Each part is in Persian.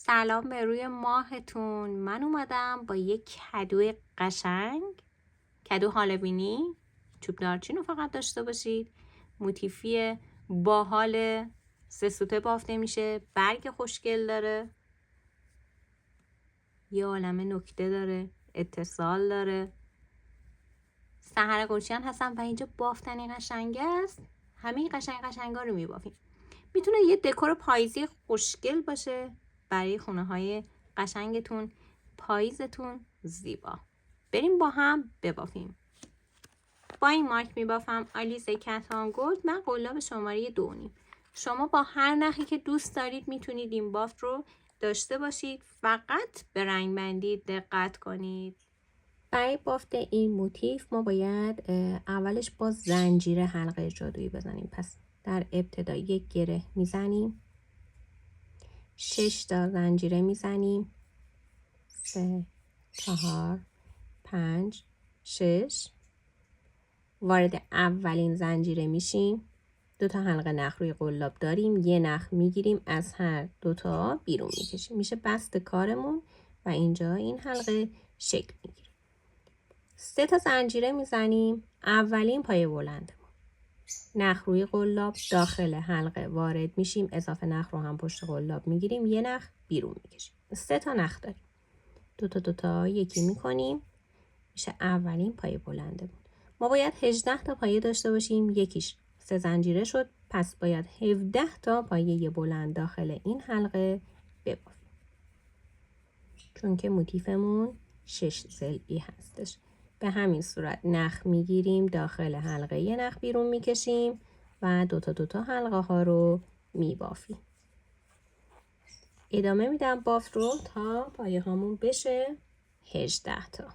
سلام به روی ماهتون. من اومدم با یک کدو قشنگ، کدو هالوینی. چوب دارچین رو فقط داشته باشید. موتیفی باحال، 3 سوته بافته میشه، برگ خوشگل داره، یه عالمه نکته داره، اتصال داره. سحر گلچین هستم و اینجا بافتنی قشنگ است. همه قشنگا رو میبافیم. میتونه یه دکور پاییزی خوشگل باشه برای خونه های قشنگتون، پاییزتون زیبا. بریم با هم ببافیم. با این مارک میبافم آلیزه کتان گلد. من قلاب شماره 2.5. شما با هر نخی که دوست دارید میتونید این بافت رو داشته باشید. فقط به رنگ بندی دقت کنید. برای بافت این موتیف ما باید اولش با زنجیر حلقه جادویی بزنیم. پس در ابتدا یک گره میزنیم، 6 تا زنجیره میزنیم، 3 4 5 6. وارد اولین زنجیره میشیم، 2 تا حلقه نخ روی قلاب داریم، یه نخ میگیریم، از هر 2 تا بیرون میکشیم، میشه بست کارمون و اینجا این حلقه شکل میگیره. 3 تا زنجیره میزنیم، اولین پایه بلندمون، نخ روی قلاب داخل حلقه وارد میشیم، اضافه نخ رو هم پشت قلاب میگیریم، یه نخ بیرون میکشیم. 3 تا نخ داریم، 2 تا یکی میکنیم، میشه اولین پایه بلندمون. ما باید 18 تا پایه داشته باشیم، یکیش 3 زنجیره شد، پس باید 17 تا پایه بلند داخل این حلقه ببافیم، چون که موتیفمون 6 ضلعی هستش. به همین صورت نخ میگیریم، داخل حلقه یه نخ بیرون میکشیم و 2 تا حلقه ها رو میبافیم. ادامه میدم بافت رو تا پایه هامون بشه 18 تا.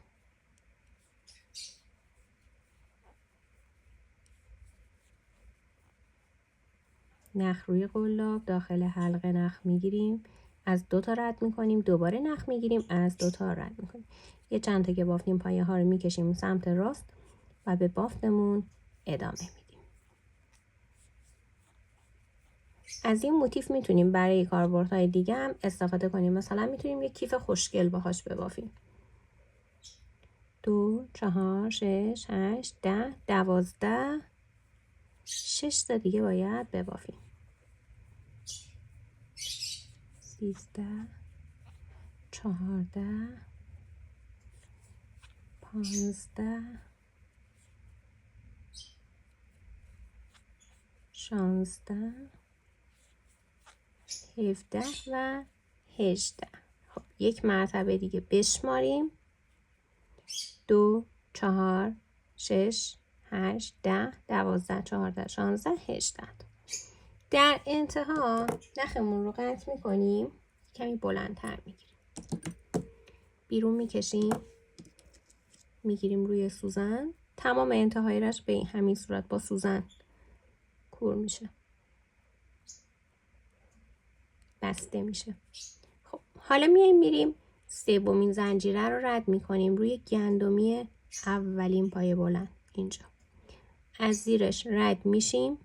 نخ روی قلاب داخل حلقه نخ میگیریم، از 2 تا رد میکنیم، دوباره نخ میگیریم، از 2 تا رد میکنیم. یه چند تا که بافتیم پایه ها رو میکشیم سمت راست و به بافتمون ادامه میدیم. از این موتیف میتونیم برای کاربردهای دیگه هم استفاده کنیم. مثلا میتونیم یک کیف خوشگل باهاش ببافیم. 2 4 6 8 10 12 6 تا دیگه باید ببافیم. 13 14 15 16 17 و 18. خب یک مرتبه دیگه بشماریم. 2 4 6 8 10 12 14 16 18. در انتها نخمون رو قطع میکنیم، کمی بلندتر میگیریم، بیرون میکشیم، میگیریم روی سوزن. تمام انتهای رش به همین صورت با سوزن کور میشه، بسته میشه. خب حالا میریم سومین زنجیره رو رد میکنیم روی گندمی اولین پایه بلند. اینجا از زیرش رد میشیم،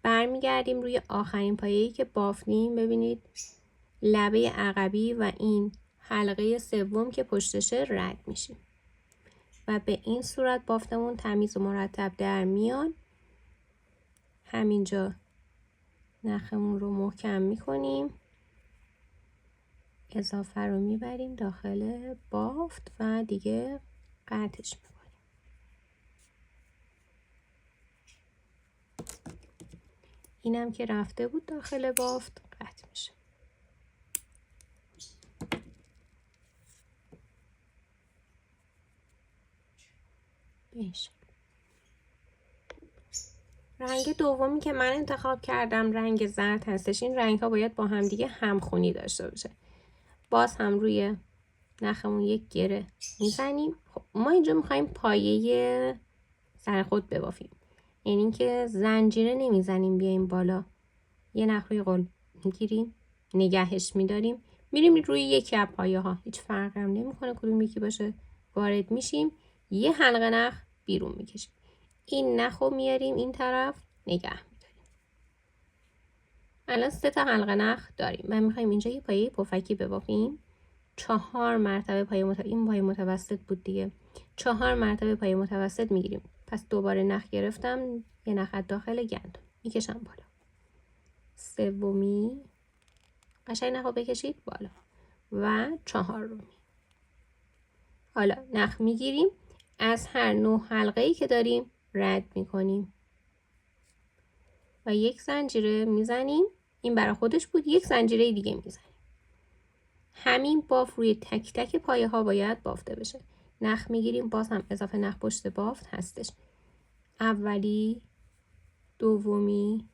برمیگردیم روی آخرین پایه‌ای که بافتیم. ببینید لبه عقبی و این حلقه سوم که پشتشه رد میشیم و به این صورت بافتمون تمیز و مرتب در میاد. همینجا نخمون رو محکم میکنیم، اضافه رو میبریم داخل بافت و دیگه قطعش میکنیم. اینم که رفته بود داخل بافت قطع میشه. رنگ دومی که من انتخاب کردم رنگ زرد هستش. این رنگ ها باید با هم دیگه همخونی داشته باشه. باز هم روی نخمون یک گره میزنیم. خب ما اینجا میخوایم پایه سر خود ببافیم، یعنی اینکه زنجیره نمیزنیم بیایم بالا. یه نخ روی قلب میگیریم، نگهش میداریم، میریم روی یکی از پایه ها، هیچ فرق هم نمیکنه کدوم یکی باشه، وارد میشیم، یه حلقه نخ بیرون میکشیم، این نخ رو میاریم این طرف نگه میداریم. الان 3 تا حلقه نخ داریم و میخوایم اینجا یه پایه پفکی ببافیم. 4 مرتبه پایه این پایه متوسط بود دیگه. 4 مرتبه پایه متوسط میگیریم. پس دوباره نخ گرفتم، یه نخ از داخل گندم میکشم بالا. سومی، قشنگ نخو بکشید بالا و 4می. حالا نخ میگیریم، از هر 9 حلقه‌ای که داریم رد میکنیم و یک زنجیره میزنیم. این برای خودش بود، یک زنجیره دیگه میزنیم. همین باف روی تک تک پایه ها باید بافته بشه. نخ میگیریم، باز هم اضافه نخ پشت بافت هستش. اولی، دومی،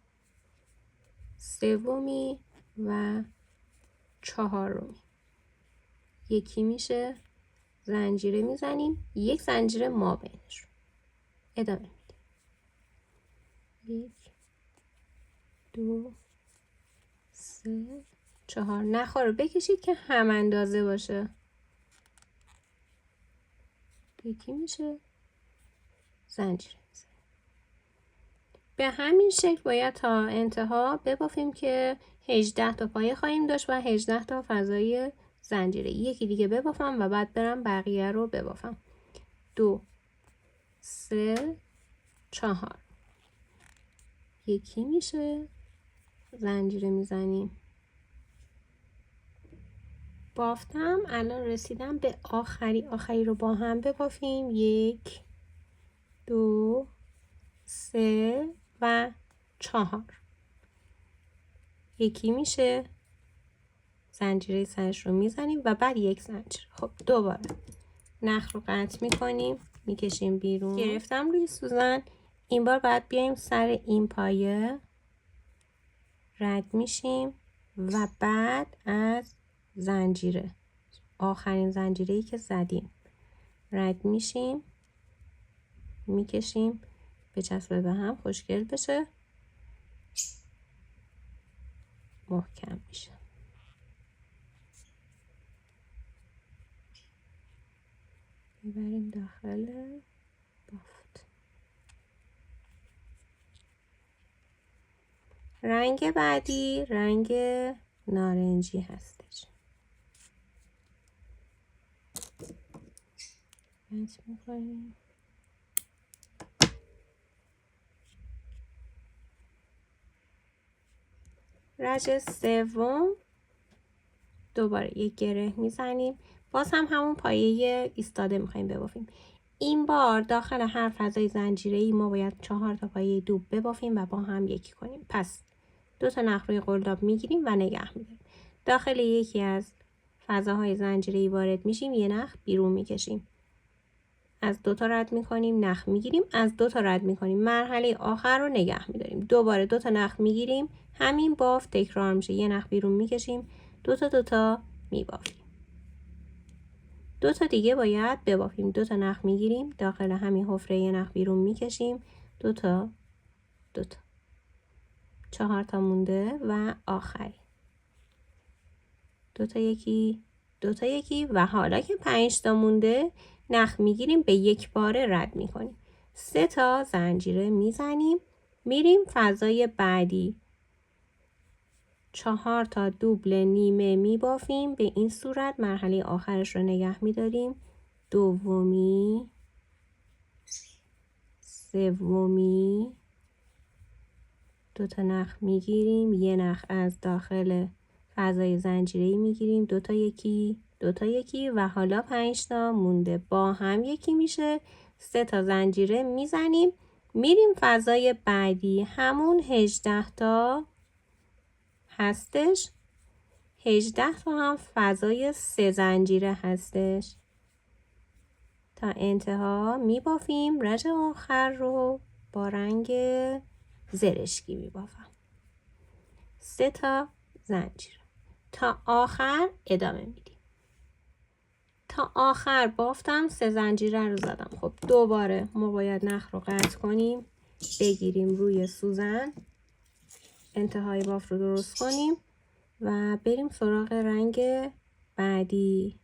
سومی و 4می. یکی میشه، زنجیره میزنیم، یک زنجیره ما بینش رو ادامه میدیم. 1 2 3 4. نخ رو بکشید که هم اندازه باشه. یکی میشه، زنجیره میزنیم. به همین شکل باید تا انتها ببافیم که 18 تا پایه خواهیم داشت و 18 تا فضای زنجیره. یکی دیگه ببافم و بعد برم بقیه رو ببافم. 2 3 4. یکی میشه، زنجیره میزنیم. بافتم. الان رسیدم به آخری رو با هم ببافیم. 1 2 3 و 4. یکی میشه، زنجیره سرش رو میزنیم و بعد یک زنجیره. خب دوباره نخ رو قطع میکنیم، میکشیم بیرون. گرفتم روی سوزن. این بار باید بیایم سر این پایه رد میشیم و بعد از زنجیره، آخرین زنجیره‌ای که زدیم رد میشیم، میکشیم بچسبه به هم، خوشگل بشه، محکم میشه. میبریم داخل بافت. رنگ بعدی رنگ نارنجی هستش. قطع میکنیم. رج سوم دوباره یک گره میزنیم. باز هم همون پایه ایستاده میخوایم ببافیم. این بار داخل هر فضای زنجیره‌ای ما باید 4 تا پایه دوب ببافیم و با هم یکی کنیم. پس 2 تا نخ روی قلداب میگیریم و نگه میداریم. داخل یکی از فضاهای زنجیره‌ای وارد میشیم، یه نخ بیرون میکشیم. از 2 تا رد میکنیم، نخ میگیریم، از 2 تا رد میکنیم. مرحله آخر رو نگه میداریم. دوباره 2 تا نخ میگیریم، همین بافت تکرار میشه. یه نخ بیرون میکشیم، 2 تا میبافیم. 2 تا دیگه باید ببافیم. 2 تا نخ میگیریم، داخل همین حفره یه نخ بیرون میکشیم، 2 تا 4 تا مونده و آخری 2 تا یکی 2 تا یکی و حالا که 5 تا مونده نخ میگیریم، به یک باره رد میکنیم. 3 تا زنجیره میزنیم، میریم فضای بعدی. 4 تا دوبل نیمه میبافیم. به این صورت مرحله آخرش رو نگه میداریم. دومی، سومی، 2 تا نخ میگیریم، یه نخ از داخل فضای زنجیره‌ای میگیریم، 2 تا یکی 2 تا یکی و حالا 5 تا مونده، با هم یکی میشه. 3 تا زنجیره میزنیم، میریم فضای بعدی. همون 18 تا هستش. 18 تا هم فضای 3 زنجیره هستش. تا انتها میبافیم. رج آخر رو با رنگ زرشکی میبافم. 3 تا زنجیره تا آخر ادامه میدیم. تا آخر بافتم، 3 زنجیره رو زدم. خب دوباره ما باید نخ رو قطع کنیم، بگیریم روی سوزن، انتهای بافت رو درست کنیم و بریم سراغ رنگ بعدی.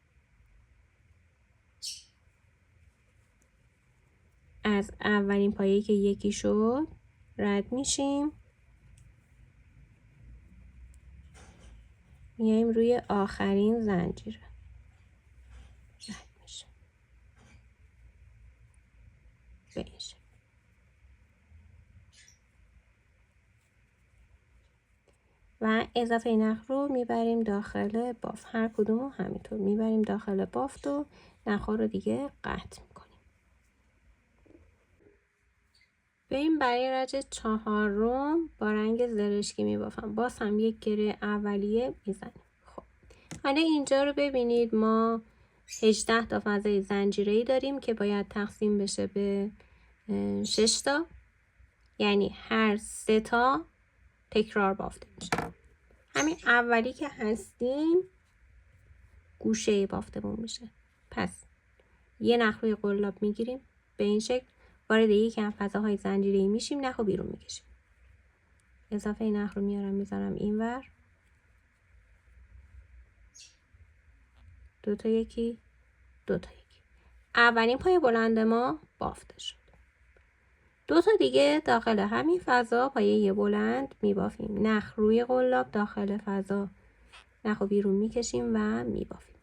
از اولین پایه‌ای که یکی شد رد میشیم، میایم روی آخرین زنجیره رد میشه به این شکل. و اضافه نخ رو میبریم داخل بافت. هر کدوم رو همینطور میبریم داخل بافت و نخها رو دیگه قطع میکنیم. بریم برای رج چهارم با رنگ زرشکی میبافم. باز هم یک گره اولیه میزنیم. خب حالا اینجا رو ببینید ما 18 تا فضای زنجیره‌ای داریم که باید تقسیم بشه به 6 تا، یعنی هر 3 تا تکرار بافته میشه. همین اولی که هستیم گوشه بافتمون میشه. پس یه نخ روی قلاب میگیریم به این شکل، وارد یکی از فضاهای زنجیره‌ای میشیم، نخ رو بیرون میکشیم. اضافه نخ رو میارم میذارم اینور، 2 تا یکی 2 تا یکی. اولین پای بلند ما بافته شد. 2 تا دیگه داخل همین فضا پایه بلند میبافیم. نخ روی قلاب داخل فضا، نخ رو بیرون میکشیم و میبافیم.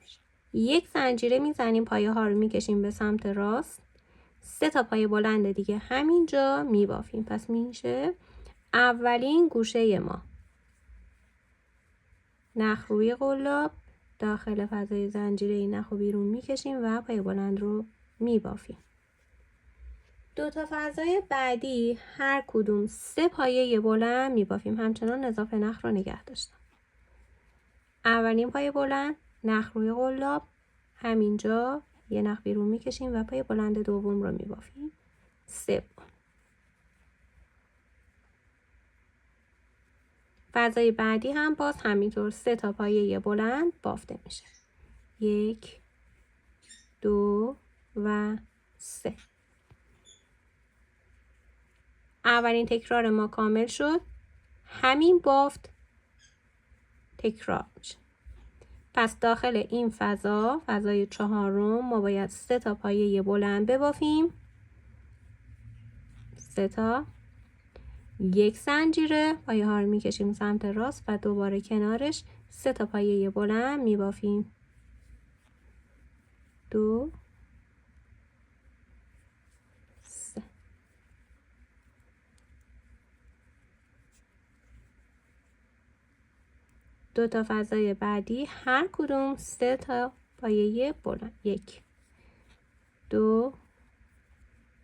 یک زنجیره میزنیم، پایه ها رو میکشیم به سمت راست. 3 تا پایه بلند دیگه همینجا میبافیم. پس میشه اولین گوشه ما. نخ روی قلاب داخل فضای زنجیره نخ رو بیرون میکشیم و پایه بلند رو میبافیم. 2 تا فضای بعدی هر کدوم 3 پایه بلند میبافیم. همچنان اضافه نخ رو نگه داشتم. اولین پایه بلند نخ روی قلاب، همینجا یه نخ بیرون میکشیم و پایه بلند دوم رو میبافیم. 3 فضای بعدی هم باز همینطور 3 تا پایه بلند بافته میشه. 1 2 و 3. اولین تکرار ما کامل شد. همین بافت تکرار میشه. پس داخل این فضا، فضای چهارم، ما باید 3 تا پایه بلند ببافیم. 3 تا، یک زنجیره، پایه ها رو میکشیم سمت راست و دوباره کنارش 3 تا پایه بلند میبافیم. 2 3. دو تا فضای بعدی هر کدوم 3 تا پایه بلند. 1 2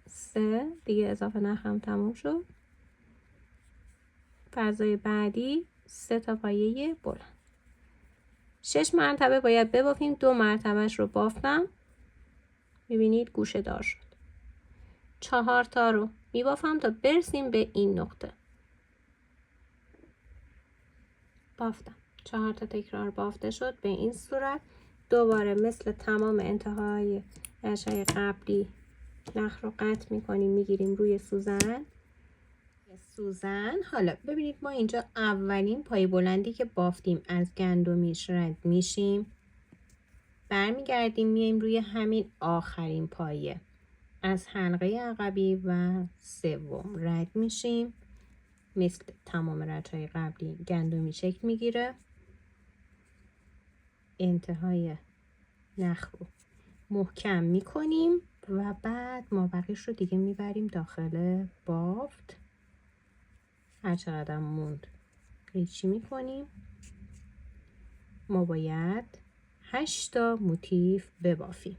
3 دیگه اضافه نخ هم تموم شد. فضای بعدی 3 تا پایه بلند. 6 مرتبه باید ببافیم. 2 مرتبهش رو بافتم، میبینید گوشه دار شد. 4 تا رو میبافم تا برسیم به این نقطه. بافتم. 4 تا تکرار بافته شد. به این صورت دوباره مثل تمام انتهای رشای قبلی نخ رو قطع میکنیم، میگیریم روی سوزن. حالا ببینید ما اینجا اولین پای بلندی که بافتیم از گندمیش رد میشیم، برمیگردیم میایم روی همین آخرین پایه از حلقه عقبی و سوم رد میشیم. مثل تمام رجهای قبلی گندمی شکل میگیره. انتهای نخ رو محکم میکنیم و بعد ما بقیش رو دیگه میبریم داخل بافت. هر چقدر موند قیچی میکنیم. ما باید 8 تا موتیف ببافیم.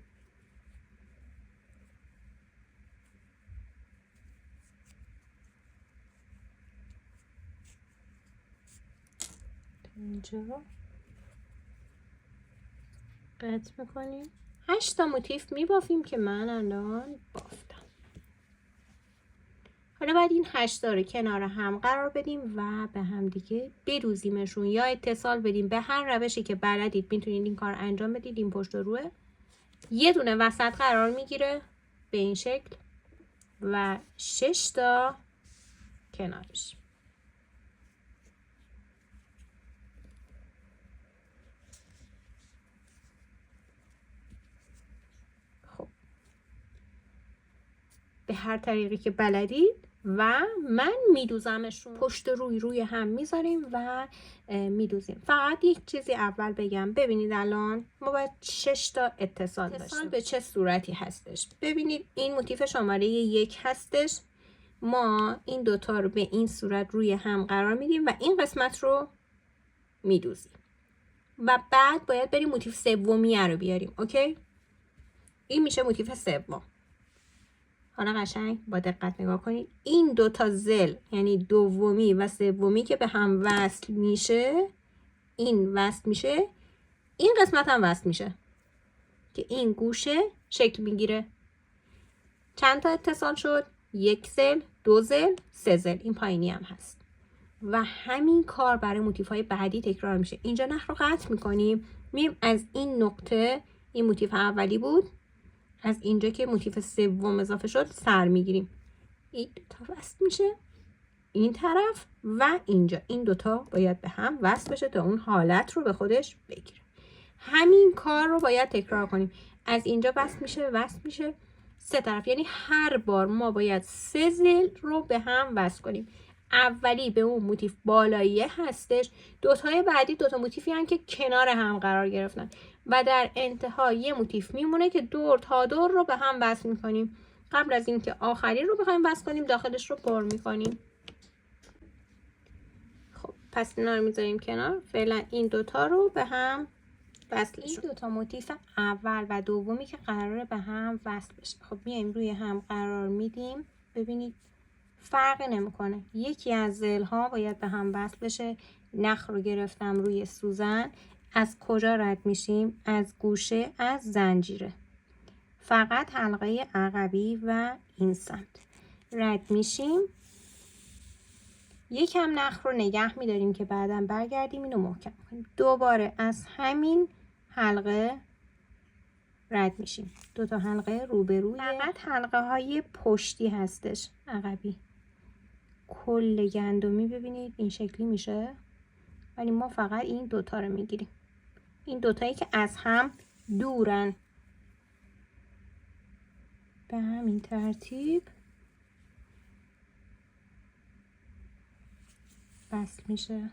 اینجا قطع میکنیم. 8 تا موتیف میبافیم که من الان بافتم. حالا باید این 8 تا رو کنار هم قرار بدیم و به هم دیگه بدوزیمشون یا اتصال بدیم. به هر روشی که بلدید میتونید این کار انجام بدید. این پشت و روه یه دونه وسط قرار میگیره به این شکل و 6 تا کنارش. خب به هر طریقی که بلدید و من میدوزمش رو پشت روی هم میذاریم و میدوزیم. فقط یک چیزی اول بگم، ببینید الان ما باید 6 تا اتصال داشتیم. به چه صورتی هستش؟ ببینید این موتیف شماره 1 هستش، ما این دوتا رو به این صورت روی هم قرار میدیم و این قسمت رو میدوزیم و بعد باید بریم موتیف سومیه رو بیاریم. اوکی؟ این میشه موتیف سوم. حالا قشنگ با دقت نگاه کنید، این دوتا زل یعنی دومی و سومی که به هم وصل میشه، این وصل میشه، این قسمت هم وصل میشه که این گوشه شکل میگیره. چند تا اتصال شد؟ 1 زل، 2 زل، 3 زل. این پایینی هم هست و همین کار برای موتیف های بعدی تکرار میشه. اینجا نخ رو قطع میکنیم، میریم از این نقطه، این موتیف اولی بود، از اینجا که موتیف سوم اضافه شد سر میگیریم، این دوتا وصل میشه این طرف و اینجا، این دوتا باید به هم وصل بشه تا اون حالت رو به خودش بگیره. همین کار رو باید تکرار کنیم. از اینجا وصل میشه 3 طرف، یعنی هر بار ما باید 3 زل رو به هم وصل کنیم. اولی به اون موتیف بالاییه هستش، دوتای بعدی دوتا موتیفی هستن که کنار هم قرار گرفتن و در انتها یه موتیف میمونه که دور تا دور رو به هم وصل میکنیم. قبل از اینکه آخری رو بخوایم وصل کنیم داخلش رو پر میکنیم. خب پس اینا رو میذاریم کنار. فعلا این دوتا رو به هم وصل. این دوتا موتیف اول و دومی که قراره به هم وصل بشه، خب میایم روی هم قرار میدیم. ببینید فرقی نمیکنه، یکی از زل ها باید به هم وصل بشه. نخ رو گرفتم روی سوزن. از کجا رد میشیم؟ از گوشه، از زنجیره. فقط حلقه عقبی و این سمت رد میشیم. یکم نخ رو نگه میداریم که بعدا برگردیم اینو محکم کنیم. دوباره از همین حلقه رد میشیم. دوتا حلقه روبروی، فقط حلقه های پشتی هستش، عقبی. کل گندمی ببینید این شکلی میشه، ولی ما فقط این دوتا رو میگیریم، این دوتایی که از هم دورن. به همین ترتیب وصل میشه.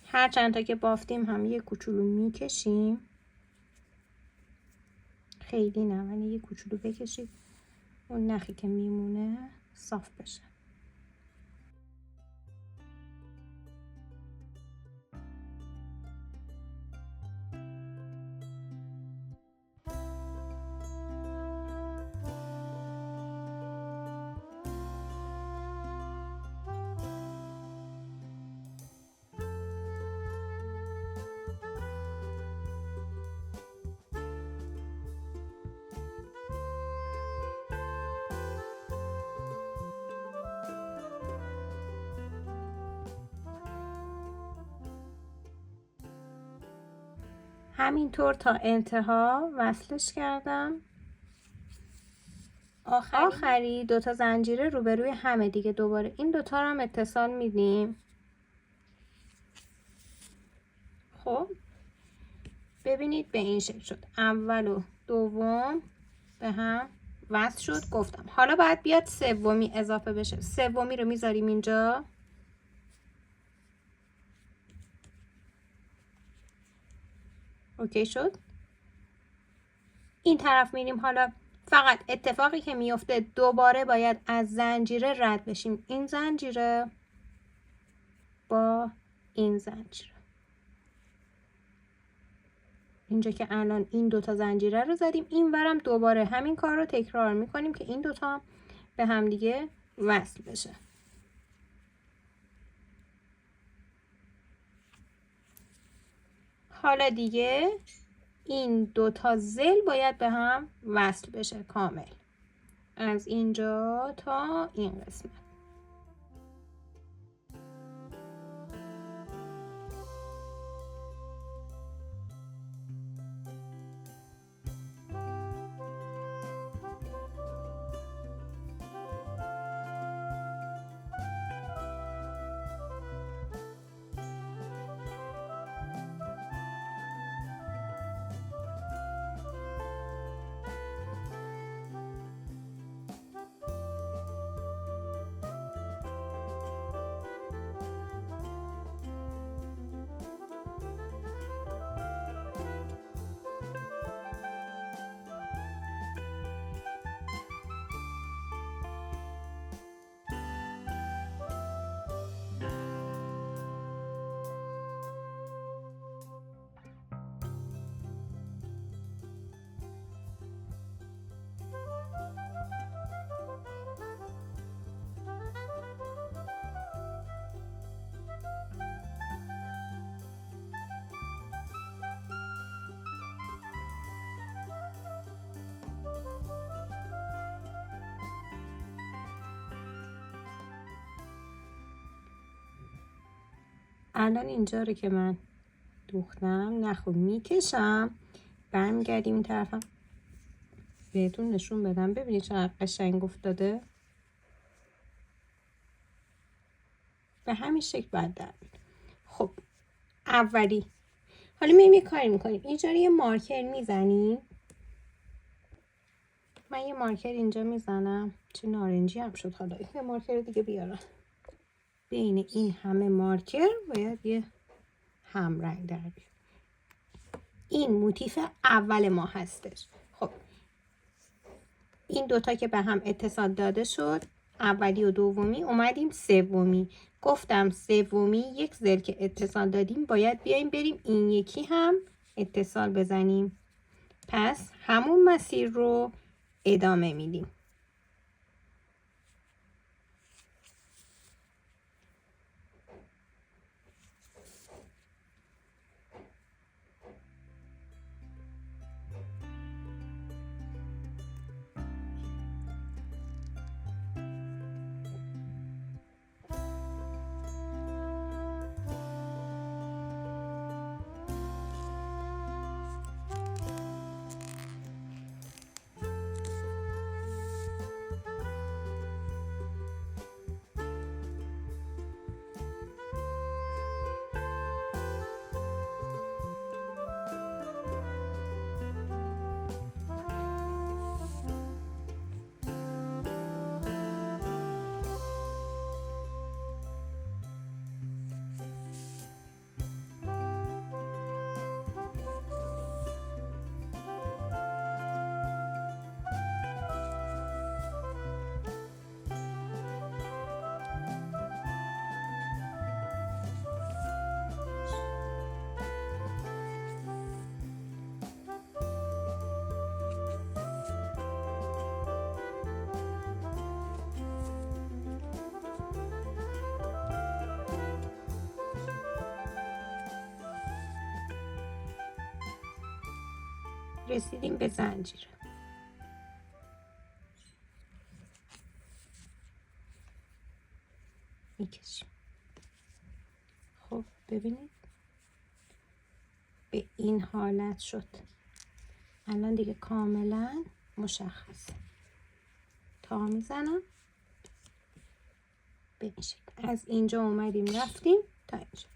هر چند تا که بافتیم هم یه کوچولو میکشیم، خیلی نه ولی یه کوچولو بکشید اون نخی که میمونه صاف بشه. همینطور تا انتها وصلش کردم. آخری دوتا زنجیره روبروی همه دیگه. دوباره این دوتا رو هم اتصال میدیم. خب ببینید به این شکل شد، اول و دوم به هم وصل شد. گفتم حالا باید بیاد سومی اضافه بشه. سومی رو میذاریم اینجا. اوکی شد. این طرف میریم. حالا فقط اتفاقی که میفته دوباره باید از زنجیره رد بشیم. این زنجیره با این زنجیره. اینجا که الان این دوتا زنجیره رو زدیم، این ورم دوباره همین کار رو تکرار میکنیم که این دوتا به هم دیگه وصل بشه. حالا دیگه این دوتا زل باید به هم وصل بشه کامل، از اینجا تا این قسمت. الان اینجا رو که من دوختم نخون میکشم، برمیگردیم این طرفم بهتون نشون بدم. ببینید چقدر قشنگ افتاده. به همین شکل باید در بیاد. خب اولی، حالا میریم یه کاری میکنیم. اینجا رو یه مارکر میزنیم. من یه مارکر اینجا میزنم. چه نارنجی هم شد. حالا یه مارکر دیگه بیارم. بین این همه مارکر باید یه همرنگ در بیاد. این موتیف اول ما هستش. خب این دوتا که به هم اتصال داده شد، اولی و دومی، اومدیم سومی. گفتم سومی یک زل که اتصال دادیم باید بیایم بریم این یکی هم اتصال بزنیم. پس همون مسیر رو ادامه میدیم. رسیدیم به زنجیر. میکشیم. خب ببینید به این حالت شد. الان دیگه کاملا مشخصه. تا میزنم به این شکل. از اینجا اومدیم رفتیم تا اینجا.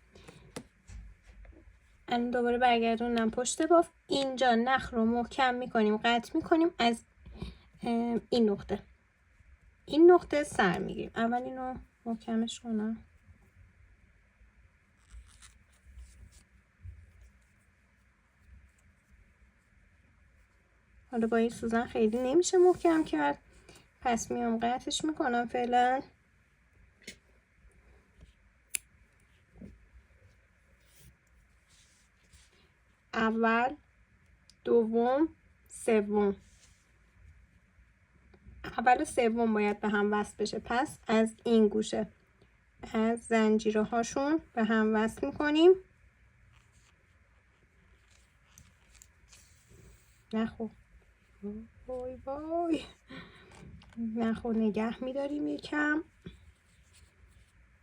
الان دوباره برگردوندم پشت باف. اینجا نخ رو محکم میکنیم، قطع میکنیم از این نقطه سر میگیریم. اول اینو محکمش کنم. حالا با این سوزن خیلی نمیشه محکم کرد، پس میام قطعش میکنم فعلا. اول، دوم، سوم. اول و سوم باید به هم وصل بشه. پس از این گوشه از زنجیره هاشون به هم وصل میکنیم. نخو وای وای، نخو نگه میداریم یکم.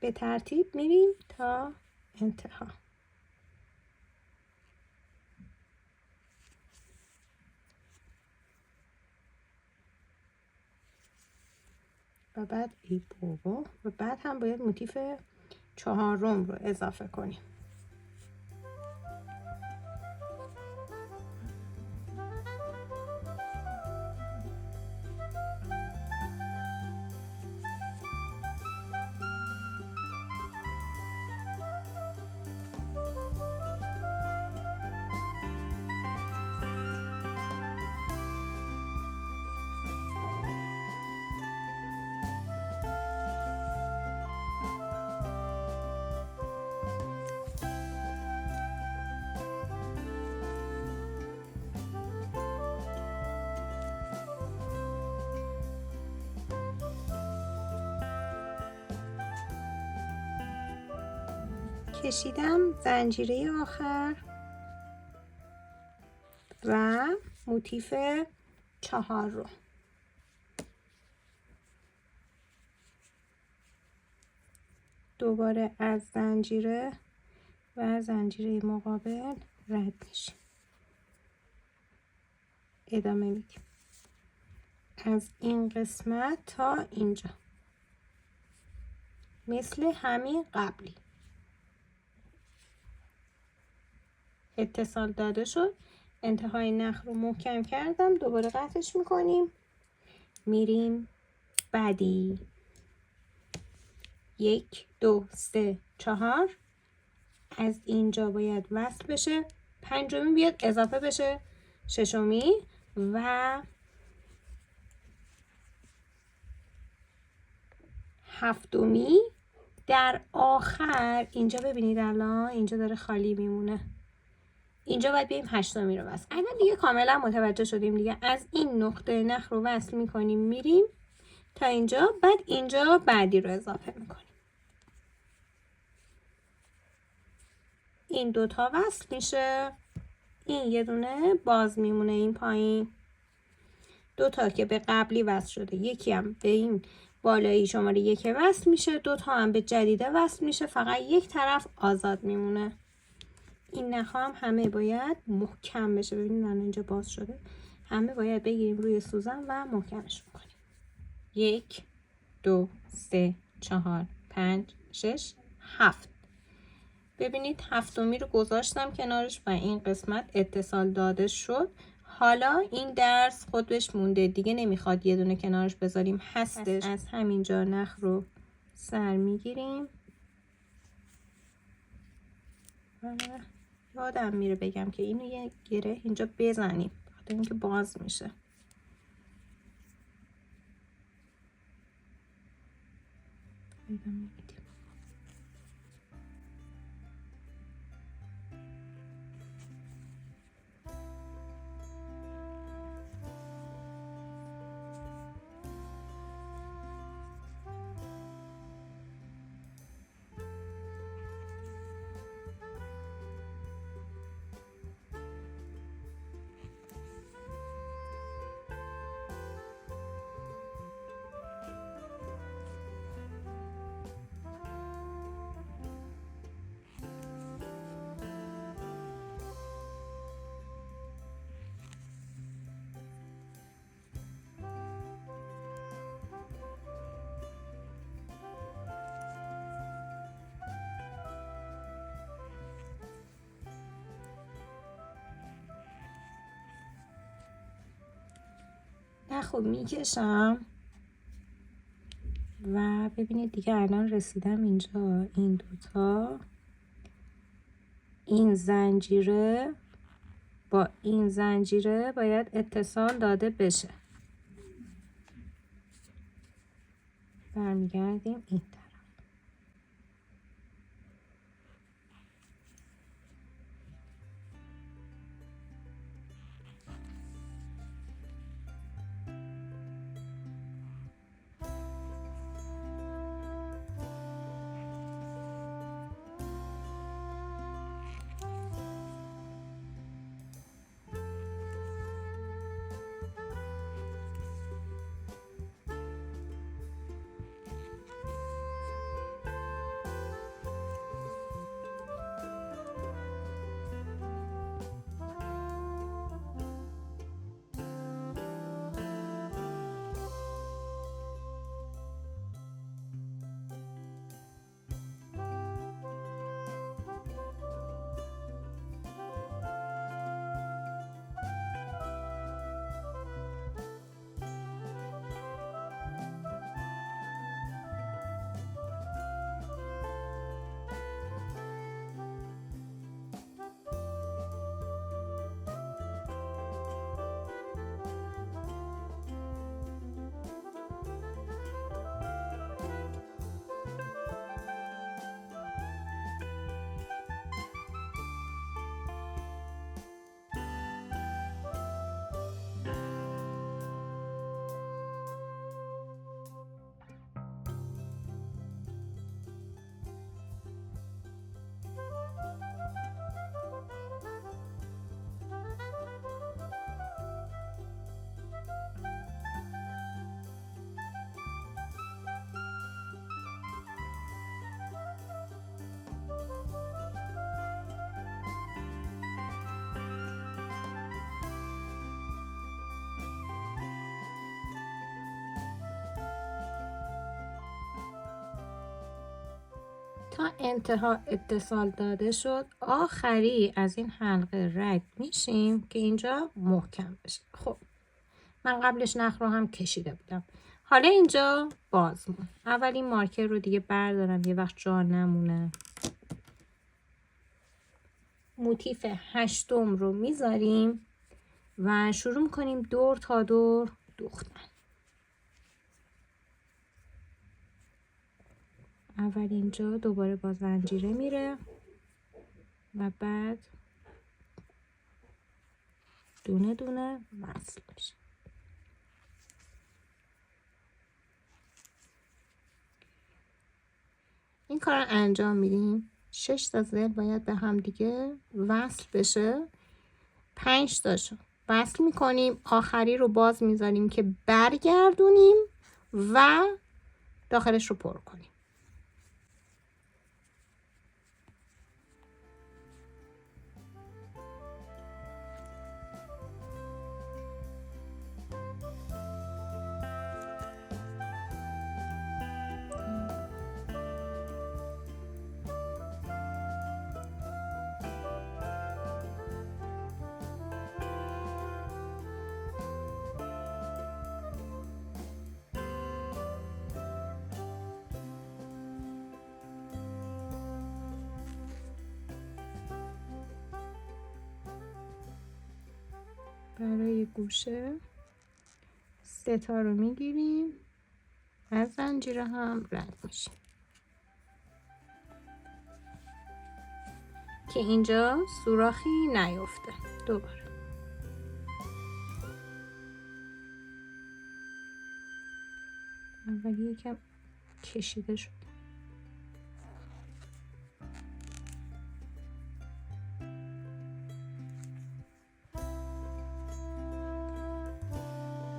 به ترتیب میریم تا انتها. و بعد ای بابا، و بعد هم باید موتیف چهارم رو اضافه کنیم. کشیدم زنجیره آخر و موتیف چهار رو. دوباره از زنجیره و زنجیره مقابل رد میشیم. ادامه میدیم از این قسمت تا اینجا مثل همین قبلی. اتصال داده شد. انتهای نخ رو محکم کردم. دوباره قطعش میکنیم. میریم بعدی. 1 2 3 4 از اینجا باید وصل بشه. پنجمی بیاد اضافه بشه ششمی و هفتمی در آخر. اینجا ببینید الان اینجا داره خالی میمونه. اینجا باید بریم هشتمی رو وصل. الان دیگه کاملا متوجه شدیم دیگه. از این نقطه نخ رو وصل میکنیم میریم تا اینجا. بعد اینجا بعدی رو اضافه میکنیم. این دوتا وصل میشه. این یه دونه باز میمونه این پایین. دوتا که به قبلی وصل شده. یکی هم به این بالایی شماره 1 وصل میشه. دوتا هم به جدیده وصل میشه. فقط یک طرف آزاد میمونه. این نخ هم همه باید محکم بشه. ببینید الان اینجا باز شده. همه باید بگیریم روی سوزن و محکمش کنیم. 1 2 3 4 5 6 7. ببینید هفتمی رو گذاشتم کنارش و این قسمت اتصال داده شد. حالا این درس خودش مونده دیگه، نمیخواد یه دونه کنارش بذاریم، هستش. از همینجا نخ رو سر میگیریم. یادم میره بگم که اینو یه گره اینجا بزنیم خاطر اینکه باز میشه. خب میکشم و ببینید دیگه الان رسیدم اینجا. این دوتا، این زنجیره با این زنجیره باید اتصال داده بشه. برمیگردیم این طرف. تا انتها اتصال داده شد. آخری از این حلقه رد میشیم که اینجا محکم بشه. خب من قبلش نخ رو هم کشیده بودم. حالا اینجا باز مون. اولین مارکر رو دیگه بردارم یه وقت جا نمونه. موتیف 8 رو میذاریم و شروع میکنیم دور تا دور دوختن. اول اینجا دوباره با زنجیره میره و بعد دونه دونه وصل میشه. این کار رو انجام میدیم. 6 تا زل باید به هم دیگه وصل بشه. 5 تاشو وصل میکنیم. آخری رو باز میذاریم که برگردونیم و داخلش رو پر کنیم. برای گوشه 3 تا رو میگیریم. از زنجیره هم رد میشیم که اینجا سوراخی نیفته. دوباره اولی یکم کشیده شد.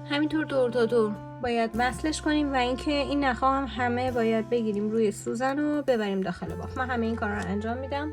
همینطور دور تا دور باید وصلش کنیم و اینکه این نخا هم همه باید بگیریم روی سوزن و ببریم داخل باف. من همه این کارا رو انجام میدم.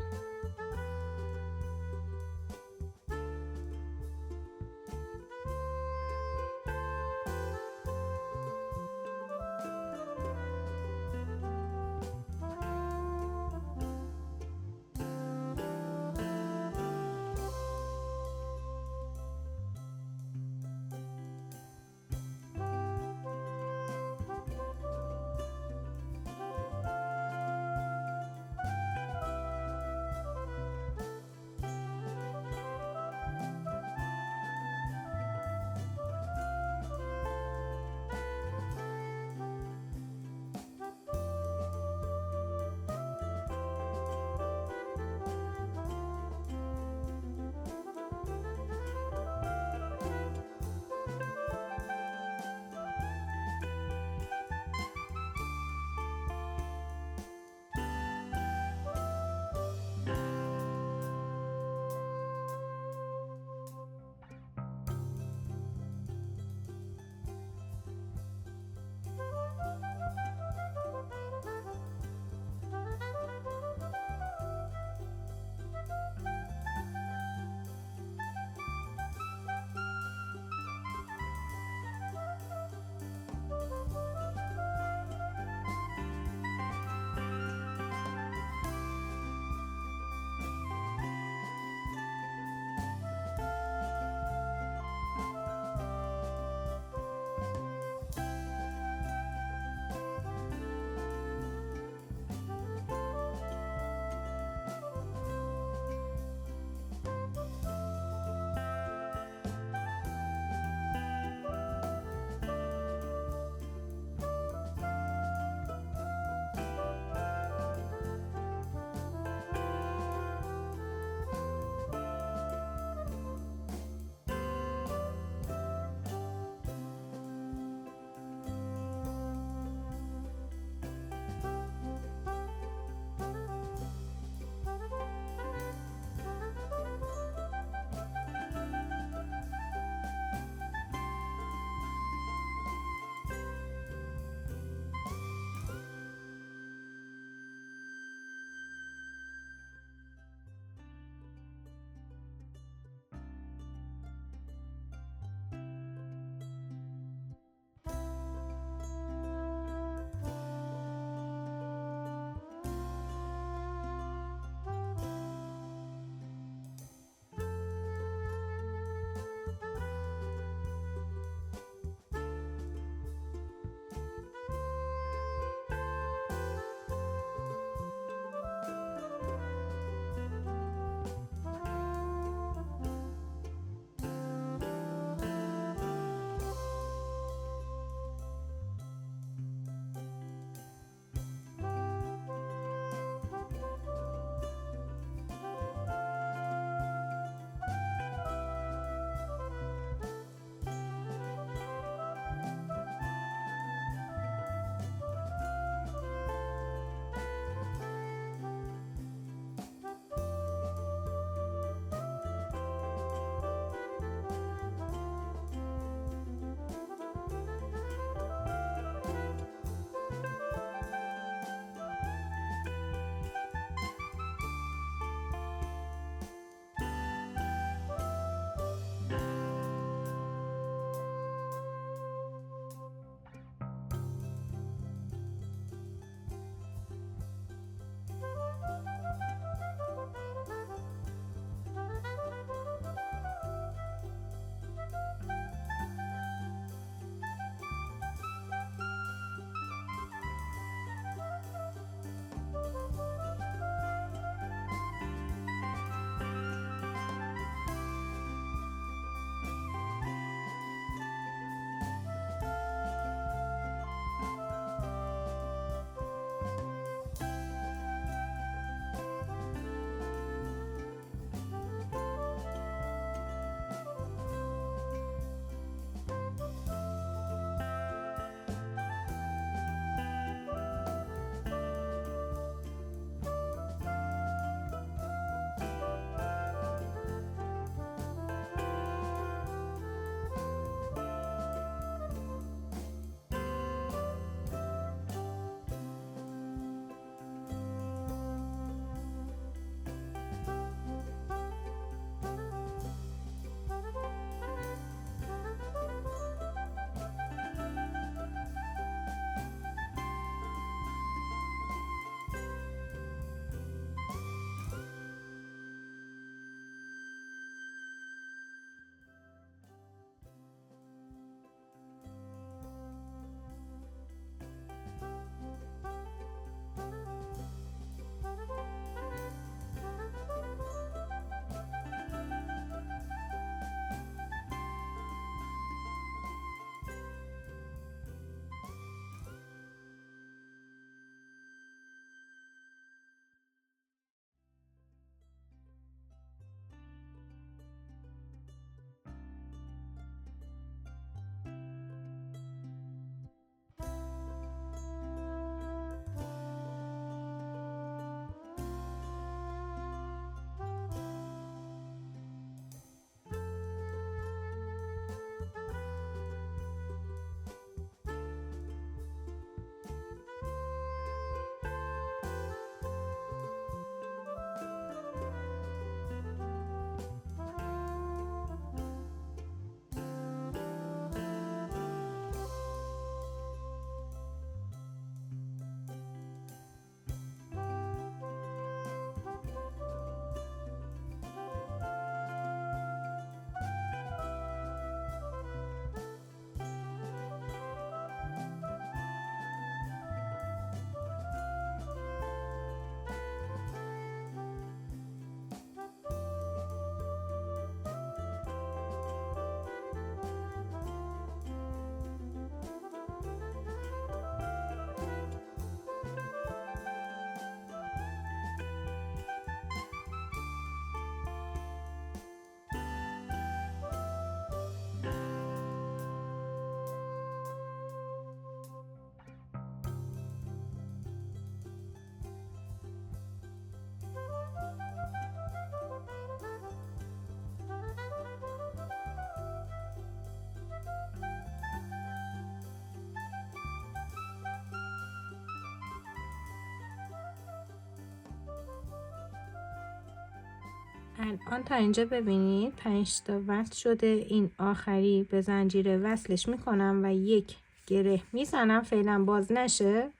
الان تا اینجا ببینید 5 تا وصل شده. این آخری به زنجیره وصلش میکنم و یک گره میزنم فعلا باز نشه.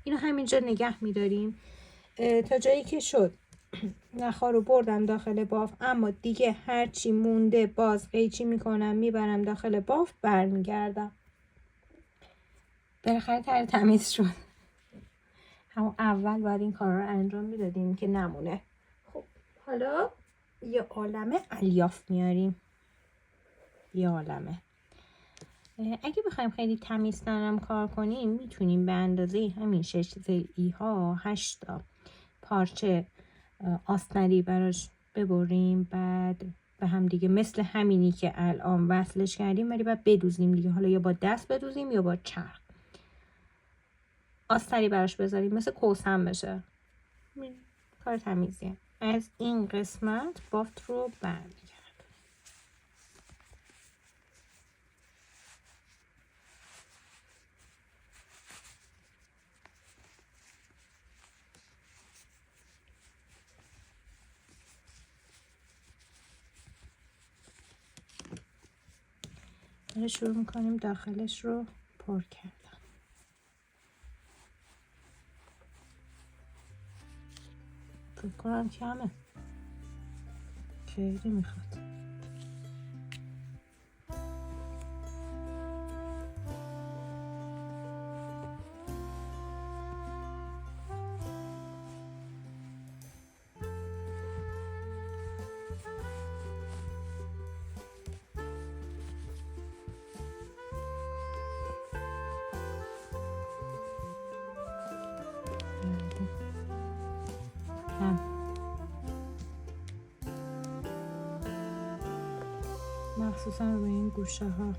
اینو همینجا نگه میداریم تا جایی که شد. نخا رو بردم داخل باف، اما دیگه هرچی مونده باز قیچی میکنم میبرم داخل باف، برمیگردم. بالاخره تر تمیز شد. همون اول باید این کار رو انجام میدادیم که نمونه. خب حالا یه عالمه الیاف میاریم. یه عالمه. اگه بخوایم خیلی تمیزترم کار کنیم میتونیم به اندازه همین 6 ضلعی ها 8 تا پارچه آستری براش ببریم، بعد به هم دیگه مثل همینی که الان وصلش کردیم ولی بعد بدوزیم دیگه. حالا یا با دست بدوزیم یا با چرخ آستری براش بذاریم مثل کوسم بشه. کار تمیزیه. از این قسمت بافت رو برمیگرد. شروع میکنیم داخلش رو پر کردن. فکر کنم کمه، خیلی میخواد. مخصوصا روی این گوشه ها.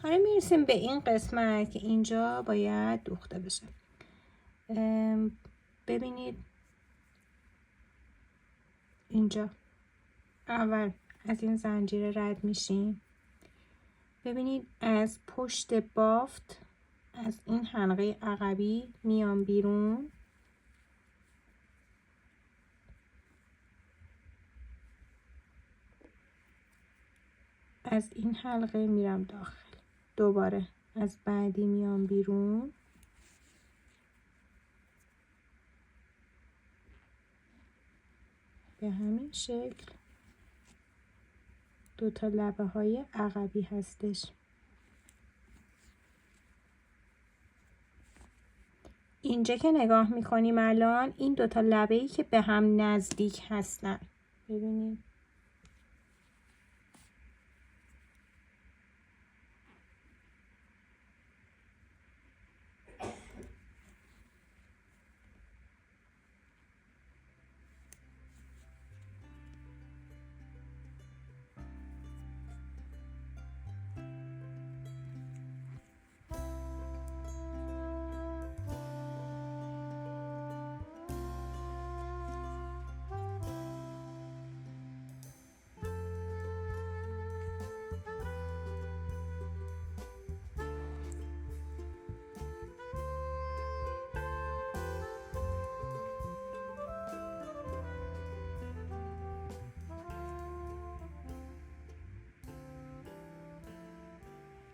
حالا میرسیم به این قسمت که اینجا باید دوخته بشه. ببینید اینجا اول از این زنجیره رد میشیم. ببینید از پشت بافت از این حلقه عقبی میام بیرون، از این حلقه میرم داخل، دوباره از بعدی میام بیرون، به همین شکل دو تا لبه های عقبی هستش. اینجا که نگاه میکنیم الان این دو تا لبه ای که به هم نزدیک هستن، ببینید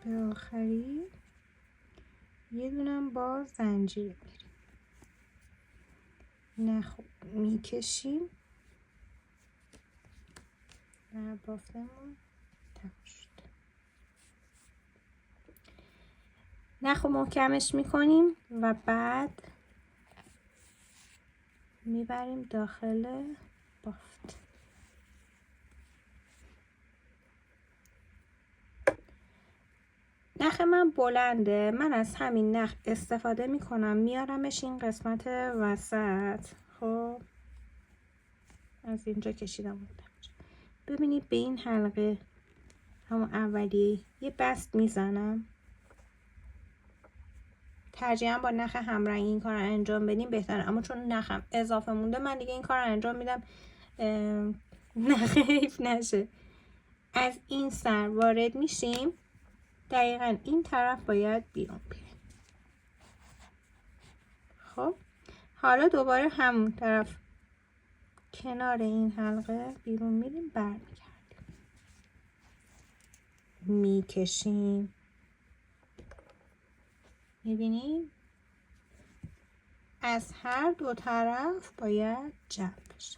به آخری یه دونم با زنجیر میریم، میکشیم و بافتمون تموم شد. نخو محکمش میکنیم و بعد میبریم داخل بافت. نخ من بلنده، من از همین نخ استفاده میکنم میارمش این قسمت وسط. خب از اینجا کشیدم. ببینید به این حلقه همون اولیه یه بست میزنم. ترجیحاً با نخ همرنگ این کار رو انجام بدیم بهتره، اما چون نخم اضافه مونده من دیگه این کار رو انجام میدم نخ حیف نشه. از این سر وارد میشیم، دقیقاً این طرف باید بیرون بیریم. خب حالا دوباره همون طرف کنار این حلقه بیرون میریم، برمیگردیم میکشیم. میبینیم از هر دو طرف باید جمع بشه.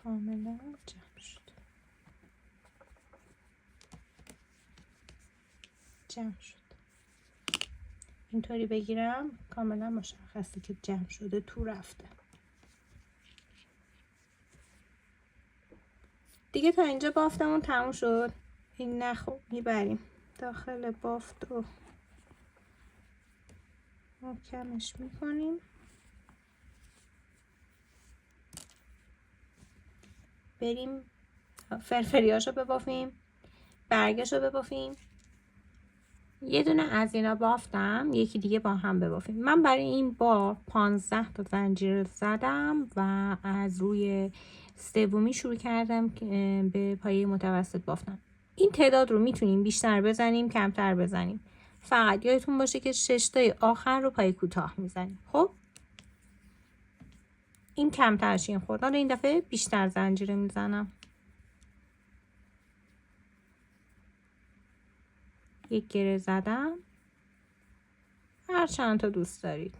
کاملا جمع شد. جمع شد. اینطوری بگیرم کاملا مشخصه که جمع شده، تو رفته. دیگه تا اینجا بافتمون تموم شد. این نخ میبریم داخل بافت و محکمش میکنیم. بریم فرفریاشو ببافیم، برگشو ببافیم. یه دونه از اینا بافتم، یکی دیگه با هم ببافیم. من برای این بار 15 تا زنجیر زدم و از روی سومی شروع کردم به پایه متوسط بافتن. این تعداد رو میتونیم بیشتر بزنیم کمتر بزنیم، فقط یادتون باشه که 6 تای آخر رو پایه کوتاه میزنیم. خب این کمتر شین خورد. حالا این دفعه بیشتر زنجیره میزنم. یک گره زدم، هر چند تا دوست دارید.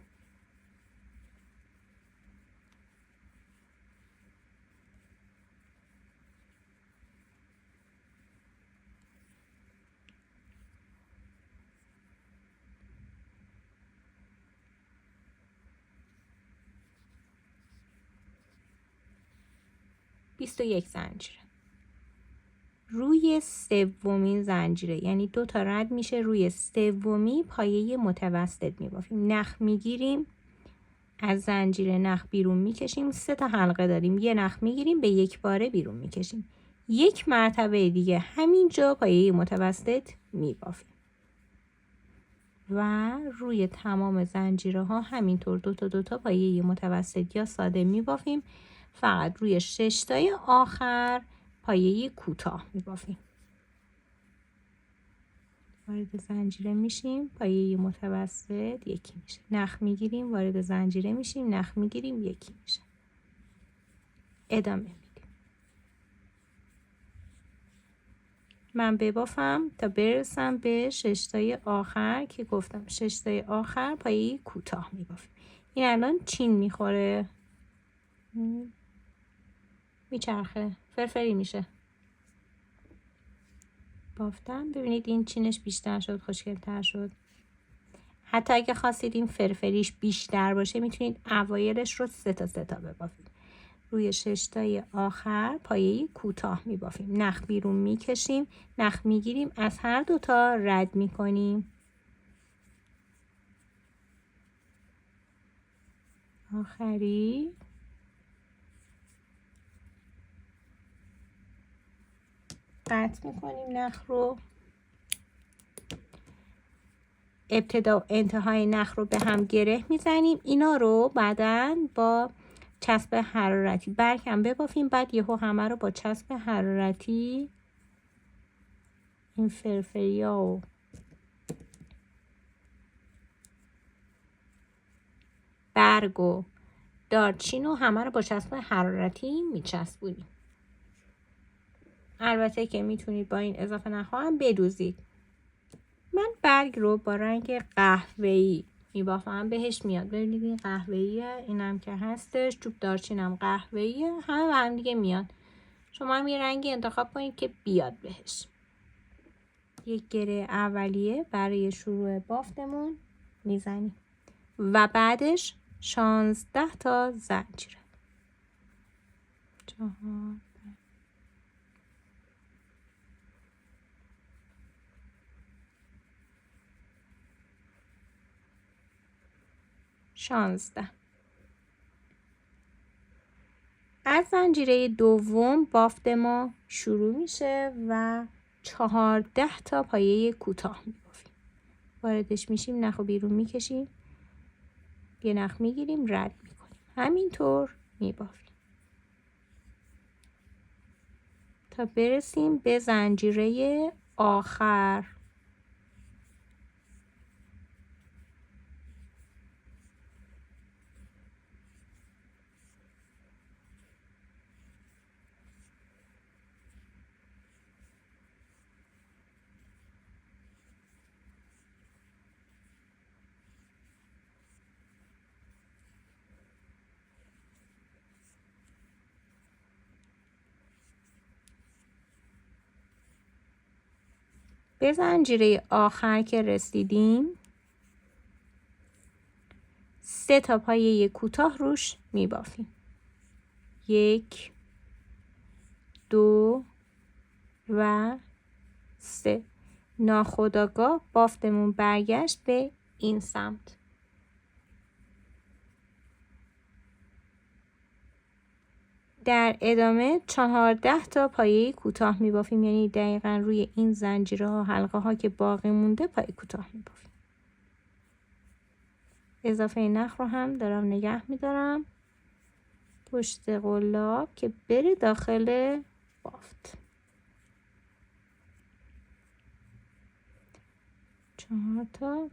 بیست و یک زنجیره. روی سومین زنجیره، یعنی 2 تا رد میشه، روی سومی پایه متوسط میبافیم. نخ میگیریم، از زنجیره نخ بیرون میکشیم. 3 تا حلقه داریم، یه نخ میگیریم به یک باره بیرون میکشیم. یک مرتبه دیگه همینجا پایه متوسط میبافیم و روی تمام زنجیره ها همینطور 2 تا پایه متوسط یا ساده میبافیم. فقط روی 6 تای آخر پایه کوتاه میبافیم. وارد زنجیره میشیم، پایه متوسط یکی میشه. نخ میگیریم، وارد زنجیره میشیم، نخ میگیریم، یکی میشه. ادامه میدیم. من ببافم تا برسم به 6 تای آخر که گفتم 6 تای آخر پایه کوتاه میبافیم. این الان چین میخوره، میچرخه، فرفری میشه. بافتم. ببینید این چینش بیشتر شد، خوشگل‌تر شد. حتی اگه خواستید این فرفریش بیشتر باشه میتونید اوایلش رو 3 تا ببافید. روی 6 تای آخر پایه کوتاه میبافیم. نخ بیرون میکشیم، نخ میگیریم، از هر 2 تا رد میکنیم. آخری قطع میکنیم نخ رو. ابتدا و انتهای نخ رو به هم گره میزنیم. اینا رو بعداً با چسب حرارتی برکم ببافیم. بعد یهو همه رو با چسب حرارتی این فرفریا و برگ و دارچین و همه رو با چسب حرارتی میچسبونیم. البته که میتونید با این اضافه نخواهم هم بدوزید. من برگ رو با رنگ قهوه‌ای میبافم، بهش میاد. ببینید این قهوه‌ایه، اینم که هستش. چوب دارچینم قهوه‌ایه، همه به هم دیگه میاد. شما هم یه رنگی انتخاب کنید که بیاد بهش. یک گره اولیه برای شروع بافتمون میزنیم و بعدش 16 تا زنجیره. 4 16. از زنجیره دوم بافت ما شروع میشه و 14 تا پایه کوتاه میبافیم. واردش میشیم، نخ و بیرون میکشیم، یه نخ میگیریم، رد میکنیم، همینطور میبافیم تا برسیم به زنجیره آخر. به زنجیره آخر که رسیدیم 3 تا پایه کوتاه روش میبافیم. 1 2 و 3. ناخودآگاه بافتمون برگشت به این سمت. در ادامه 14 تا پایه کوتاه میبافیم، یعنی دقیقا روی این زنجیره ها حلقه ها که باقی مونده پایه کوتاه میبافیم. اضافه نخ رو هم دارم نگه میدارم پشت قلاب که بره داخل بافت. 4 تا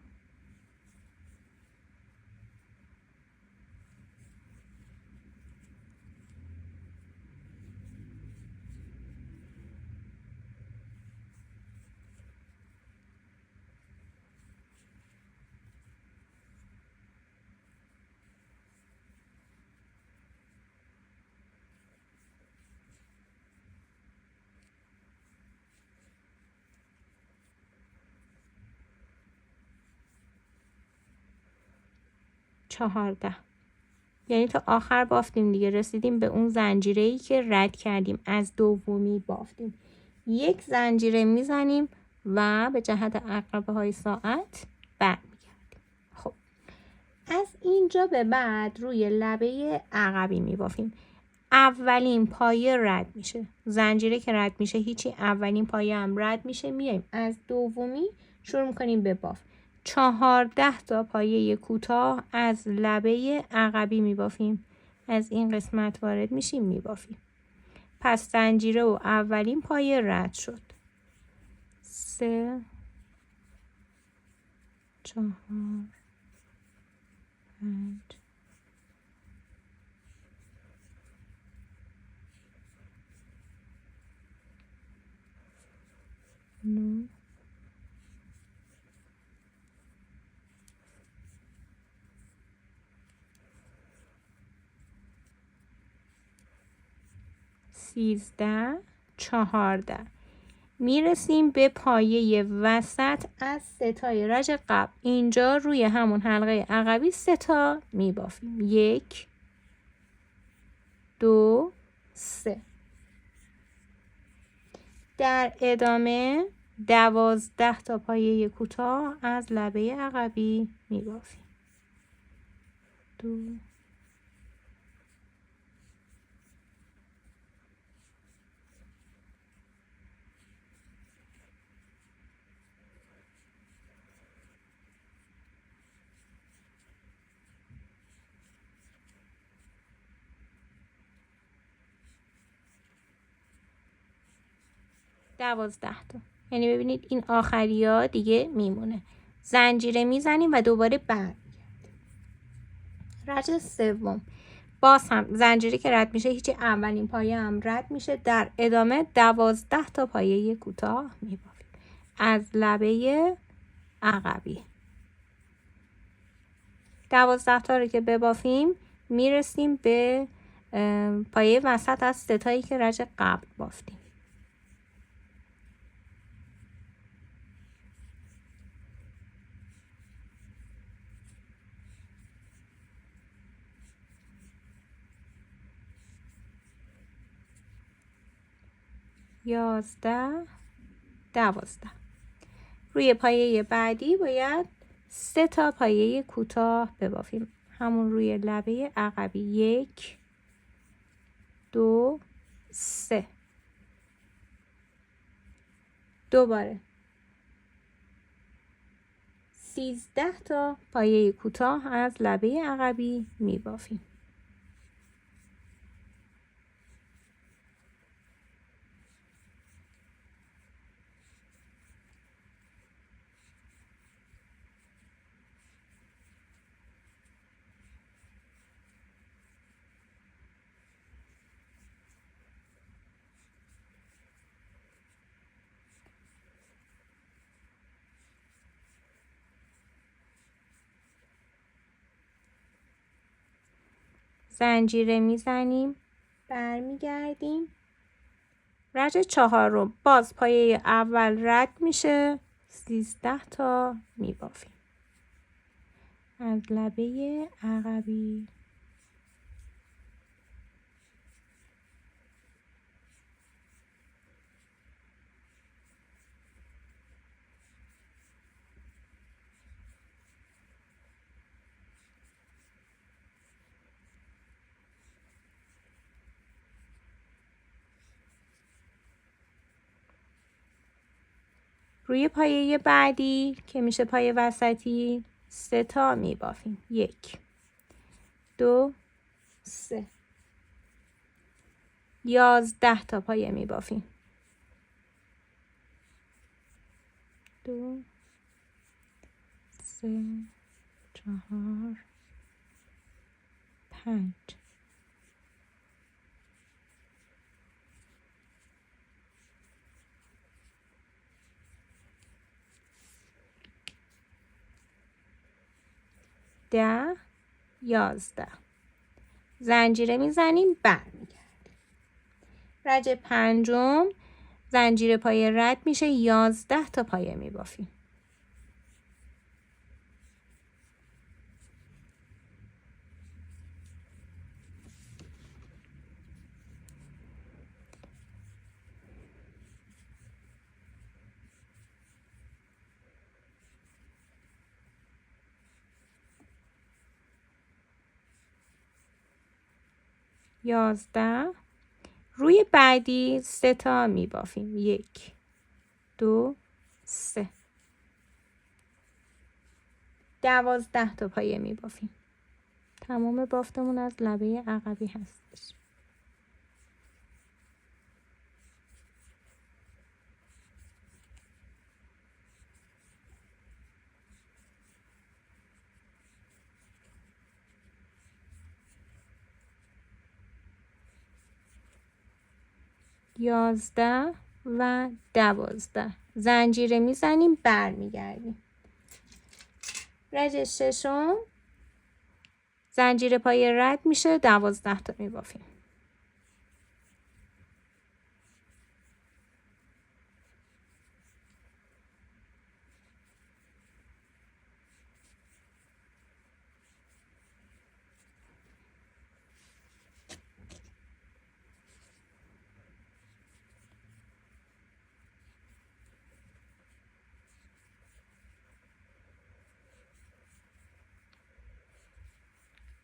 14. یعنی تا آخر بافتیم دیگه، رسیدیم به اون زنجیره‌ای که رد کردیم، از دومی بافتیم. یک زنجیره میزنیم و به جهت عقربه های ساعت برمیگردیم. خب از اینجا به بعد روی لبه عقبی میبافیم. اولین پایه رد میشه، زنجیره که رد میشه هیچی، اولین پایه هم رد میشه، میایم از دومی شروع میکنیم به بافت. 14 تا پایه کوتاه از لبه عقبی میبافیم. از این قسمت وارد میشیم میبافیم. پس زنجیره و اولین پایه رد شد. 3 4 5 9 13 14. میرسیم به پایه وسط از 3 تای رج قبل. اینجا روی همون حلقه عقبی 3 تا میبافیم. 1 2 3. در ادامه 12 تا پایه کوتاه از لبه عقبی میبافیم. 2 12 تا. یعنی ببینید این آخری ها دیگه میمونه. زنجیره میزنیم و دوباره برمیگردیم. رج سوم باز هم زنجیره که رد میشه هیچی، اولین پایه هم رد میشه. در ادامه 12 تا پایه کوتاه میبافیم از لبه عقبی. 12 تا رو که ببافیم میرسیم به پایه وسط از ستایی که رج قبل بافتیم. یازده، 12. روی پایه بعدی باید 3 تا پایه کوتاه ببافیم، همون روی لبه عقبی. 1 2 3. دوباره 13 تا پایه کوتاه از لبه عقبی میبافیم. زنجیره میزنیم، برمیگردیم. رج 4 رو باز پایه اول رد میشه، 13 تا میبافیم از لبه عقبی. روی پایه بعدی که میشه پایه وسطی 3 تا میبافیم. 1 2 3. 11 تا پایه میبافیم. 2 3 4 5. ده 11. زنجیره میزنیم، برمیگردیم. رج 5 زنجیره پایه رد میشه، 11 تا پایه میبافیم. یازده. روی بعدی 3 تا میبافیم. 1 2 3. 12 تا پایه میبافیم. تمام بافتمون از لبه عقبی هستش. یازده و 12. زنجیره میزنیم، برمیگردیم. رج 6 زنجیره پایه رد میشه، 12 تا میبافیم.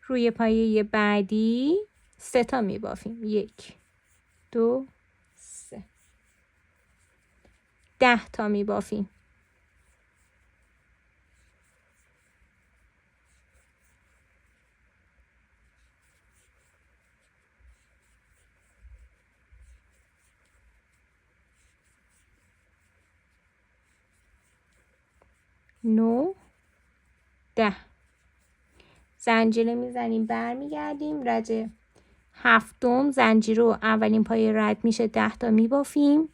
روی پایه بعدی 3 تا میبافیم. 1 2 3. 10 تا میبافیم. نو 10. زنجیره میزنیم، برمیگردیم. رج 7 زنجیره و اولین پایه رد میشه، 10 تا میبافیم.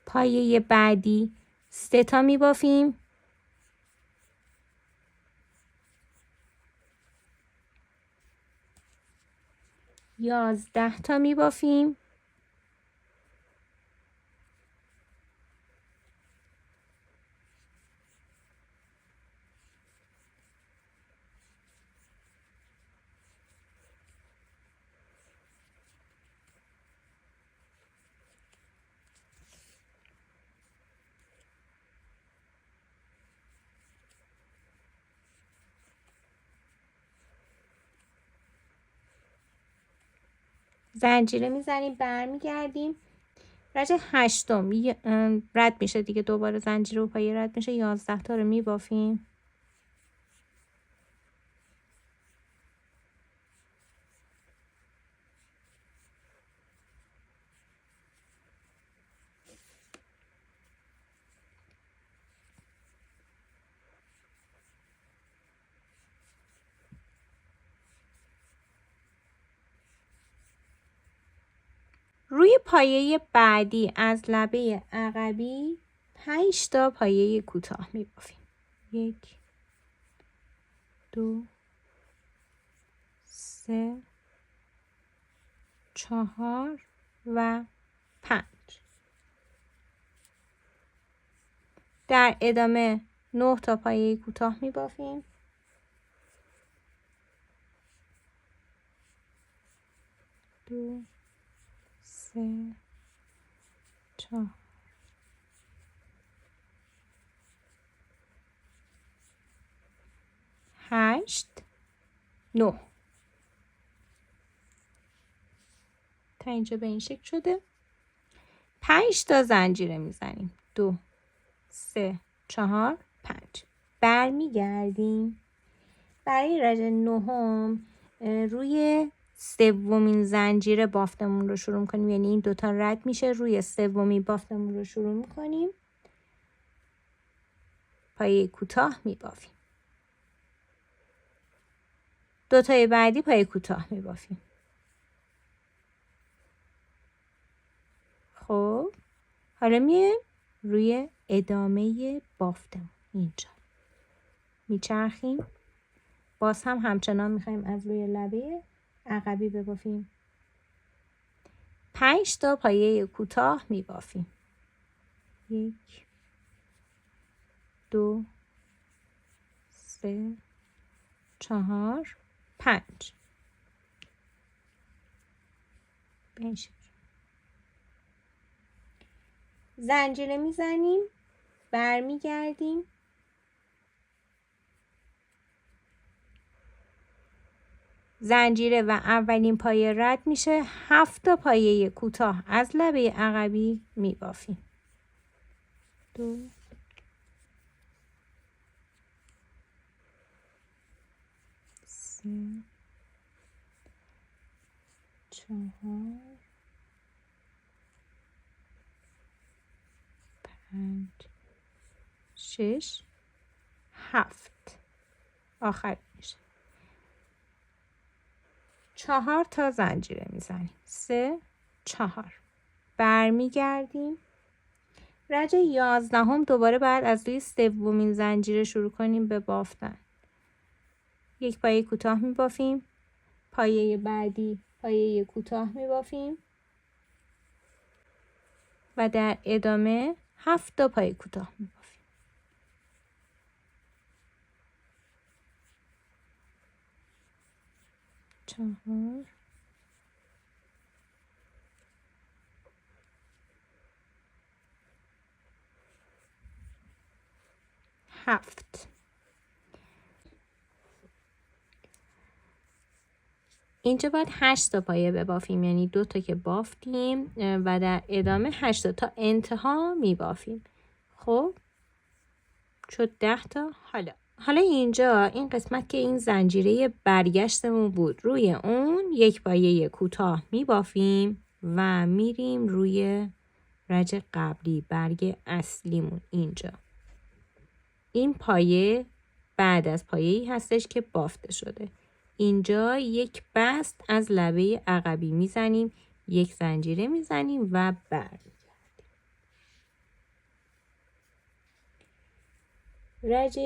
پایه بعدی 3 تا میبافیم. 11 تا میبافیم. زنجیره میزنیم، برمیگردیم. رج 8 رد میشه دیگه، دوباره زنجیره و پایه رد میشه. 11 تا رو میبافیم. روی پایه بعدی از لبه عقبی 5 تا پایه کوتاه میبافیم. 1 2 3 4 و 5. در ادامه 9 تا پایه کوتاه میبافیم. 2 3 4 8 9. تا اینجا به این شکل شده. 5 تا زنجیره میزنیم. 2 3 4 5. برمیگردیم. برای رج 9 روی سومین زنجیره بافتمون رو شروع کنیم، یعنی این دوتا رد میشه، روی سومین بافتمون رو شروع میکنیم، پایه کوتاه میبافیم. دوتای بعدی پایه کوتاه میبافیم. خب حالا میایم روی ادامه بافتمون، اینجا میچرخیم. باز هم همچنان میخوایم از روی لبه عقبی ببافیم. 5 تا پایه کوتاه میبافیم. 1 2 3 4 5. بنشین. زنجیره میزنیم، برمیگردیم. زنجیره و اولین پایه رد میشه. 7 تا پایه کوتاه از لبه عقبی میبافیم. 2 3 4 5 6 7. آخر میشه. 4 تا زنجیره میزنیم. 3 4. برمیگردیم. رج 11 دوباره بعد از روی سومین زنجیره شروع کنیم به بافتن. 1 پایه کوتاه میبافیم. پایه بعدی پایه کوتاه میبافیم و در ادامه 7 تا پایه کوتاه میبافیم. 4 7. اینجا باید 8 تا پایه ببافیم، یعنی 2 تا که بافتیم و در ادامه 8 تا انتها میبافیم. خب شد 10 تا. حالا اینجا این قسمت که این زنجیره برگشتمون بود، روی اون 1 پایه کوتاه میبافیم و میریم روی رج قبلی، برگ اصلیمون. اینجا این پایه بعد از پایه‌ای هستش که بافته شده. اینجا 1 بست از لبه عقبی میزنیم، 1 زنجیره میزنیم و برمیگردیم. رج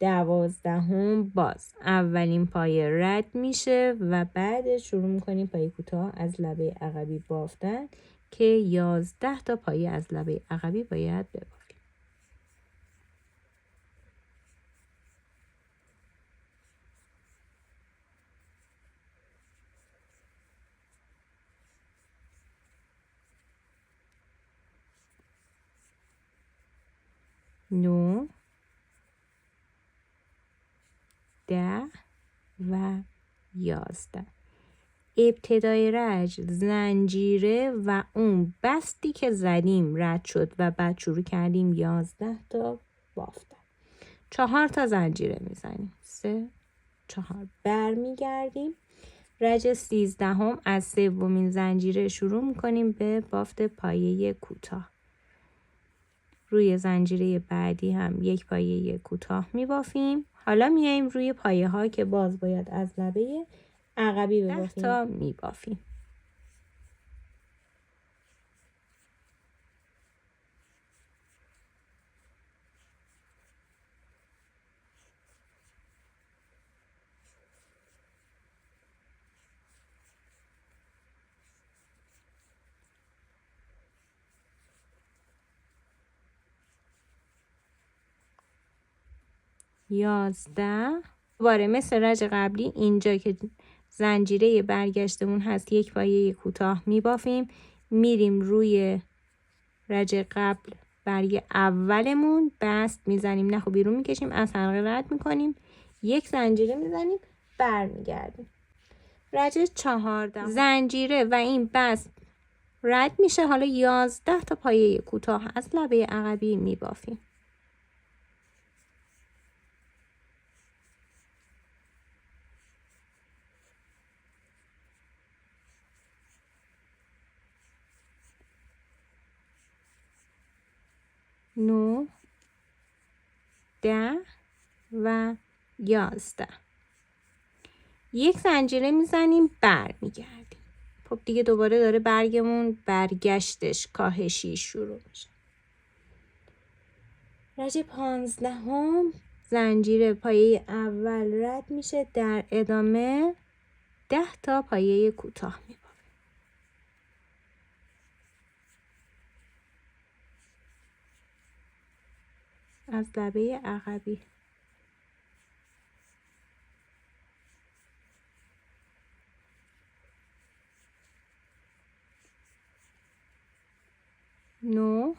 12 باز اولین پایه رد میشه و بعد شروع میکنیم پایه کوتاه از لبه عقبی بافتن که 11 تا پایه از لبه عقبی باید ببافیم. نو 10 و 11. ابتدای رج زنجیره و اون بستی که زدیم رد شد و بعد شروع کردیم 11 تا بافتن. 4 تا زنجیره میزنیم. 3 4 برمیگردیم. رج 13 از سومین زنجیره شروع میکنیم به بافت پایه کوتاه. روی زنجیره بعدی هم یک پایه کوتاه میبافیم. حالا میایم روی پایه ها که باز باید از لبه عقبی ببافیم. 10 تا میبافیم. دوباره مثل رج قبلی اینجا که زنجیره برگشتمون هست یک پایه کوتاه میبافیم. میریم روی رج قبل برگ اولمون بست میزنیم، نخو بیرون میکشیم، از حلقه رد میکنیم، یک زنجیره میزنیم، برمیگردیم. رج 14 زنجیره و این بست رد میشه. حالا 11 تا پایه کوتاه از لبه عقبی میبافیم. نو 10 و 11. یک زنجیره میزنیم، برمیگردیم. خب دیگه دوباره داره برگمون برگشتش کاهشی شروع میشه. رج 15 زنجیره پایه اول رد میشه، در ادامه 10 تا پایه کوتاه میبافیم. از لبه عقبی. نو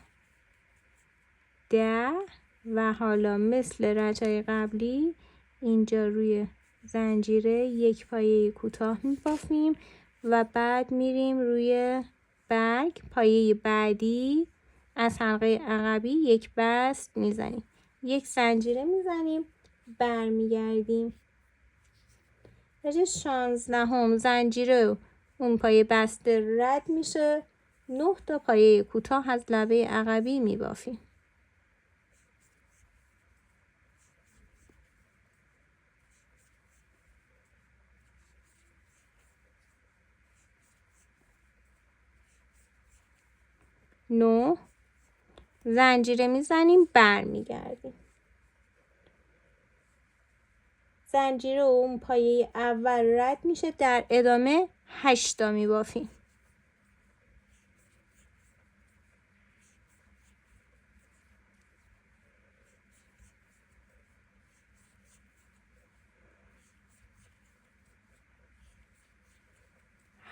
10 و حالا مثل رجای قبلی اینجا روی زنجیره یک پایه کوتاه میبافیم و بعد میریم روی برگ پایه بعدی از حلقه عقبی یک بست میزنیم، یک زنجیره میزنیم، برمیگردیم. رج 16 زنجیره اون پایه بسته رد میشه، 9 تا پایه کوتاه از لبه عقبی میبافیم. نو زنجیره میزنیم، برمیگردیم. زنجیره اون پایه اول رد میشه، در ادامه 8 تا میبافیم.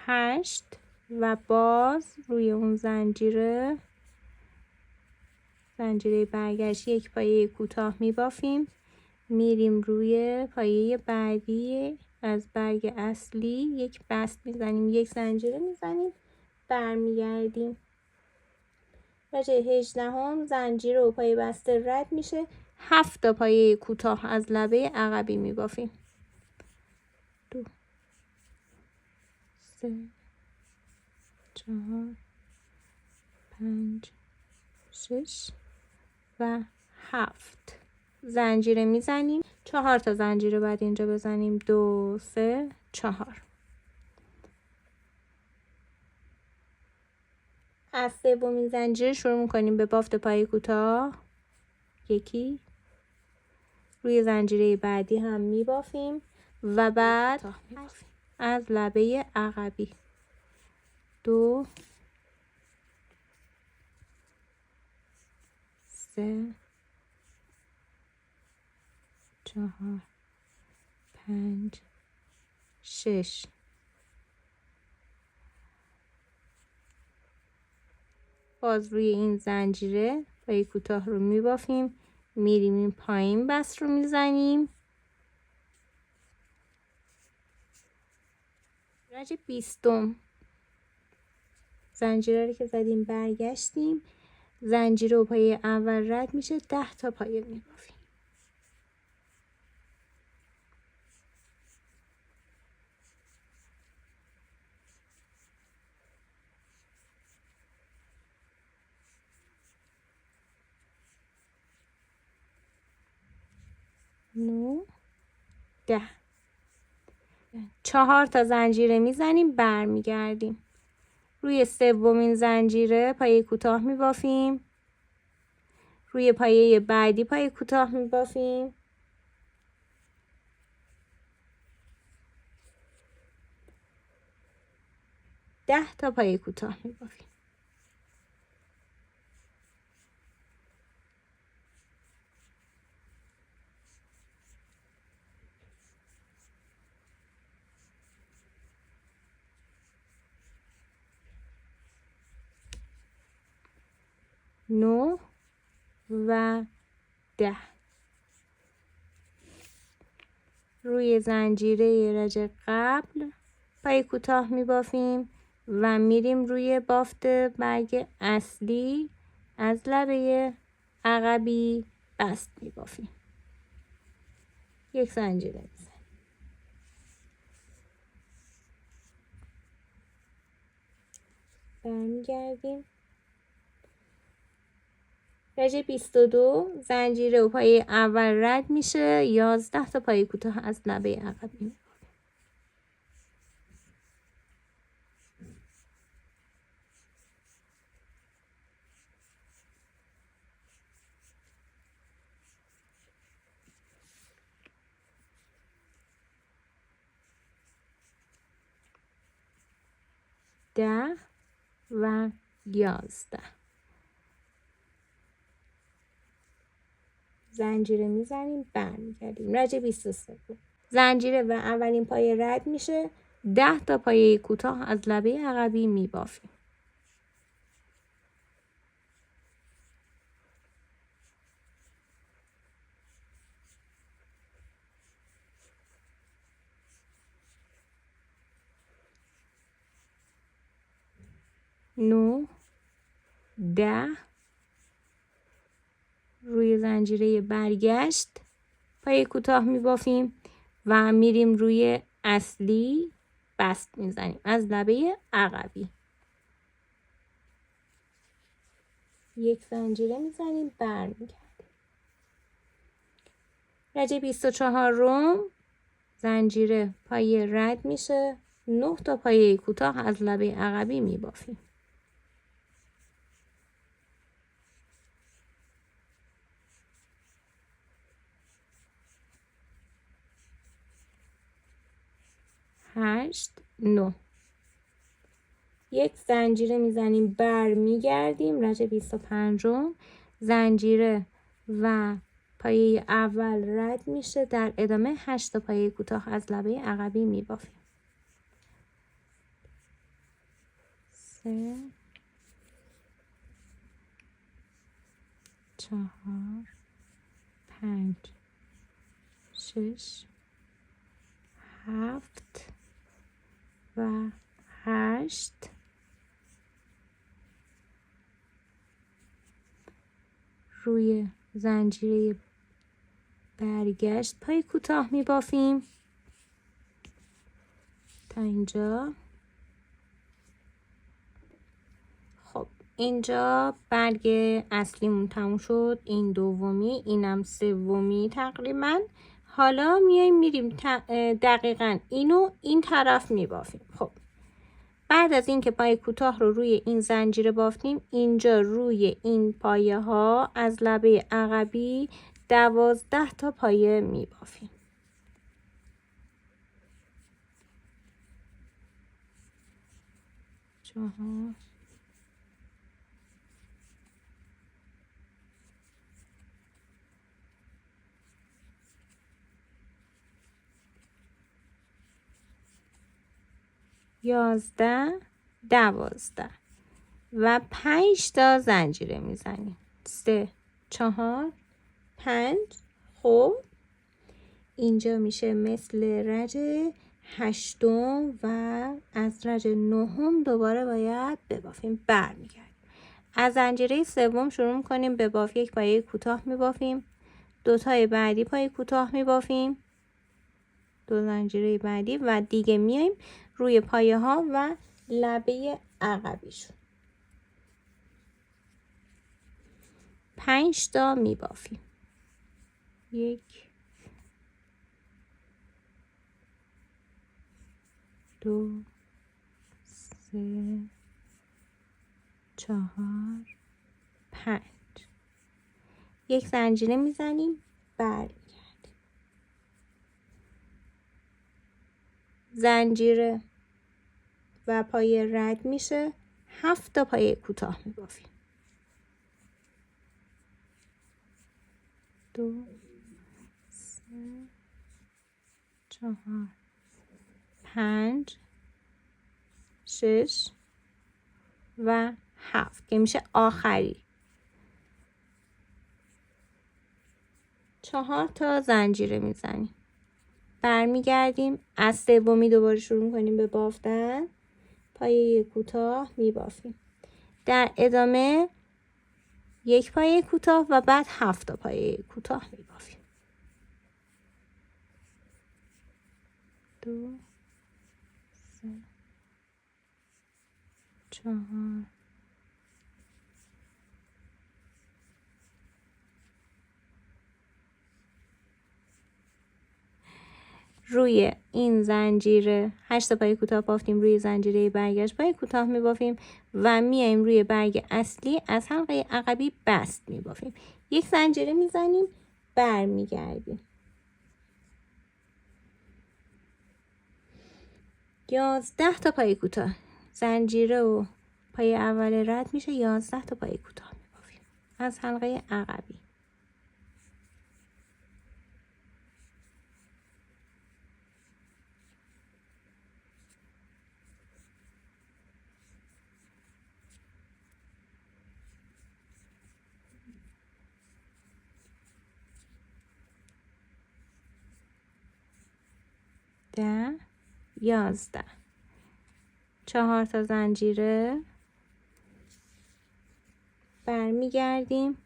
هشت و باز روی اون زنجیره برگشت یک پایه کوتاه میبافیم. میریم روی پایه بعدی از برگ اصلی یک بست میزنیم، یک زنجیره میزنیم، برمیگردیم. رج 18 زنجیره و پایه بسته رد میشه، 7 تا پایه کوتاه از لبه عقبی میبافیم. 2 3 4 5 6 و 7 زنجیره میزنیم. 4 تا زنجیره بعد اینجا بزنیم. 2 3 4. از سومین زنجیره شروع میکنیم به بافت پای کوتاه. 1 روی زنجیره بعدی هم میبافیم و بعد از لبه عقبی 2 3 4 5 6 باز روی این زنجیره پای کوتاه رو میبافیم، میریم این پایین بست رو میزنیم. رج 20 زنجیره رو که زدیم برگشتیم، زنجیره و پایه اول رد میشه، 10 تا پایه میبافیم. نو 10 4 تا زنجیره میزنیم، برمیگردیم روی سومین زنجیره پایه کوتاه میبافیم، روی پایه بعدی پایه کوتاه میبافیم، ده تا پایه کوتاه میبافیم. نو و 10 روی زنجیره رج قبل پای کوتاه میبافیم و میریم روی بافت برگ اصلی، از لبه عقبی بست میبافیم. یک زنجیره میزنیم. برمیگردیم رج 22 زنجیره و پایه اول رد میشه، 11 تا پایه کوتاه از لبه عقبی. ده و 11 زنجیره میزنیم، برمیگردیم رج 23 زنجیره و اولین پایه رد میشه، 10 تا پایه کوتاه از لبه عقبی میبافیم. نو 10 روی زنجیره برگشت پایه کوتاه میبافیم و میریم روی اصلی بست میزنیم از لبه عقبی. یک زنجیره میزنیم، برمیگردیم رج 24 زنجیره پایه رد میشه، 9 تا پایه کوتاه از لبه عقبی میبافیم. هشت 9 یک زنجیره میزنیم، برمیگردیم رج 25 زنجیره و پایه اول رد میشه، در ادامه 8 تا پایه کوتاه از لبه عقبی میبافیم. 3 4 5 6 7 و 8 روی زنجیره برگشت پای کوتاه می بافیم تا اینجا. خب اینجا برگ اصلیمون تموم شد، این دومی، اینم سومی تقریبا. حالا میریم دقیقاً اینو این طرف می بافیم. خب بعد از اینکه پای کوتاه رو روی این زنجیره بافتیم، اینجا روی این پایه ها از لبه عقبی 12 تا پایه میبافیم. 4 11 12 و 5 تا زنجیره میزنیم. 3 4 5. خب اینجا میشه مثل رج 8 و از رج 9 دوباره باید ببافیم. برمیگردیم از زنجیره سوم شروع میکنیم به باف. یک پایه کوتاه میبافیم، 2 تای بعدی پایه کوتاه میبافیم، 2 زنجیره بعدی و دیگه میایم روی پایه ها و لبه عقبیشون 5 تا میبافیم. 1 2 3 4 5. یک زنجیره میزنیم، برمیگردیم. زنجیره و پایه رد میشه، 7 تا پایه کوتاه میبافیم. 2 3 4 5 6 و 7 که میشه آخری. 4 تا زنجیره میزنیم، برمیگردیم از سومی دوباره شروع میکنیم به بافتن. پایه کوتاه میبافیم، در ادامه یک پایه کوتاه و بعد 7 تا پایه کوتاه میبافیم. 2 3 4 روی این زنجیره 8 تا پایه کوتاه بافتیم، روی زنجیره برگشت پایه کوتاه میبافیم و میایم روی برگ اصلی از حلقه عقبی بست میبافیم. یک زنجیره میزنیم، برمیگردیم. 11 تا پایه کوتاه، زنجیره و پایه اول رد میشه، 11 تا پایه کوتاه میبافیم از حلقه عقبی. ده 11 4 تا زنجیره، برمیگردیم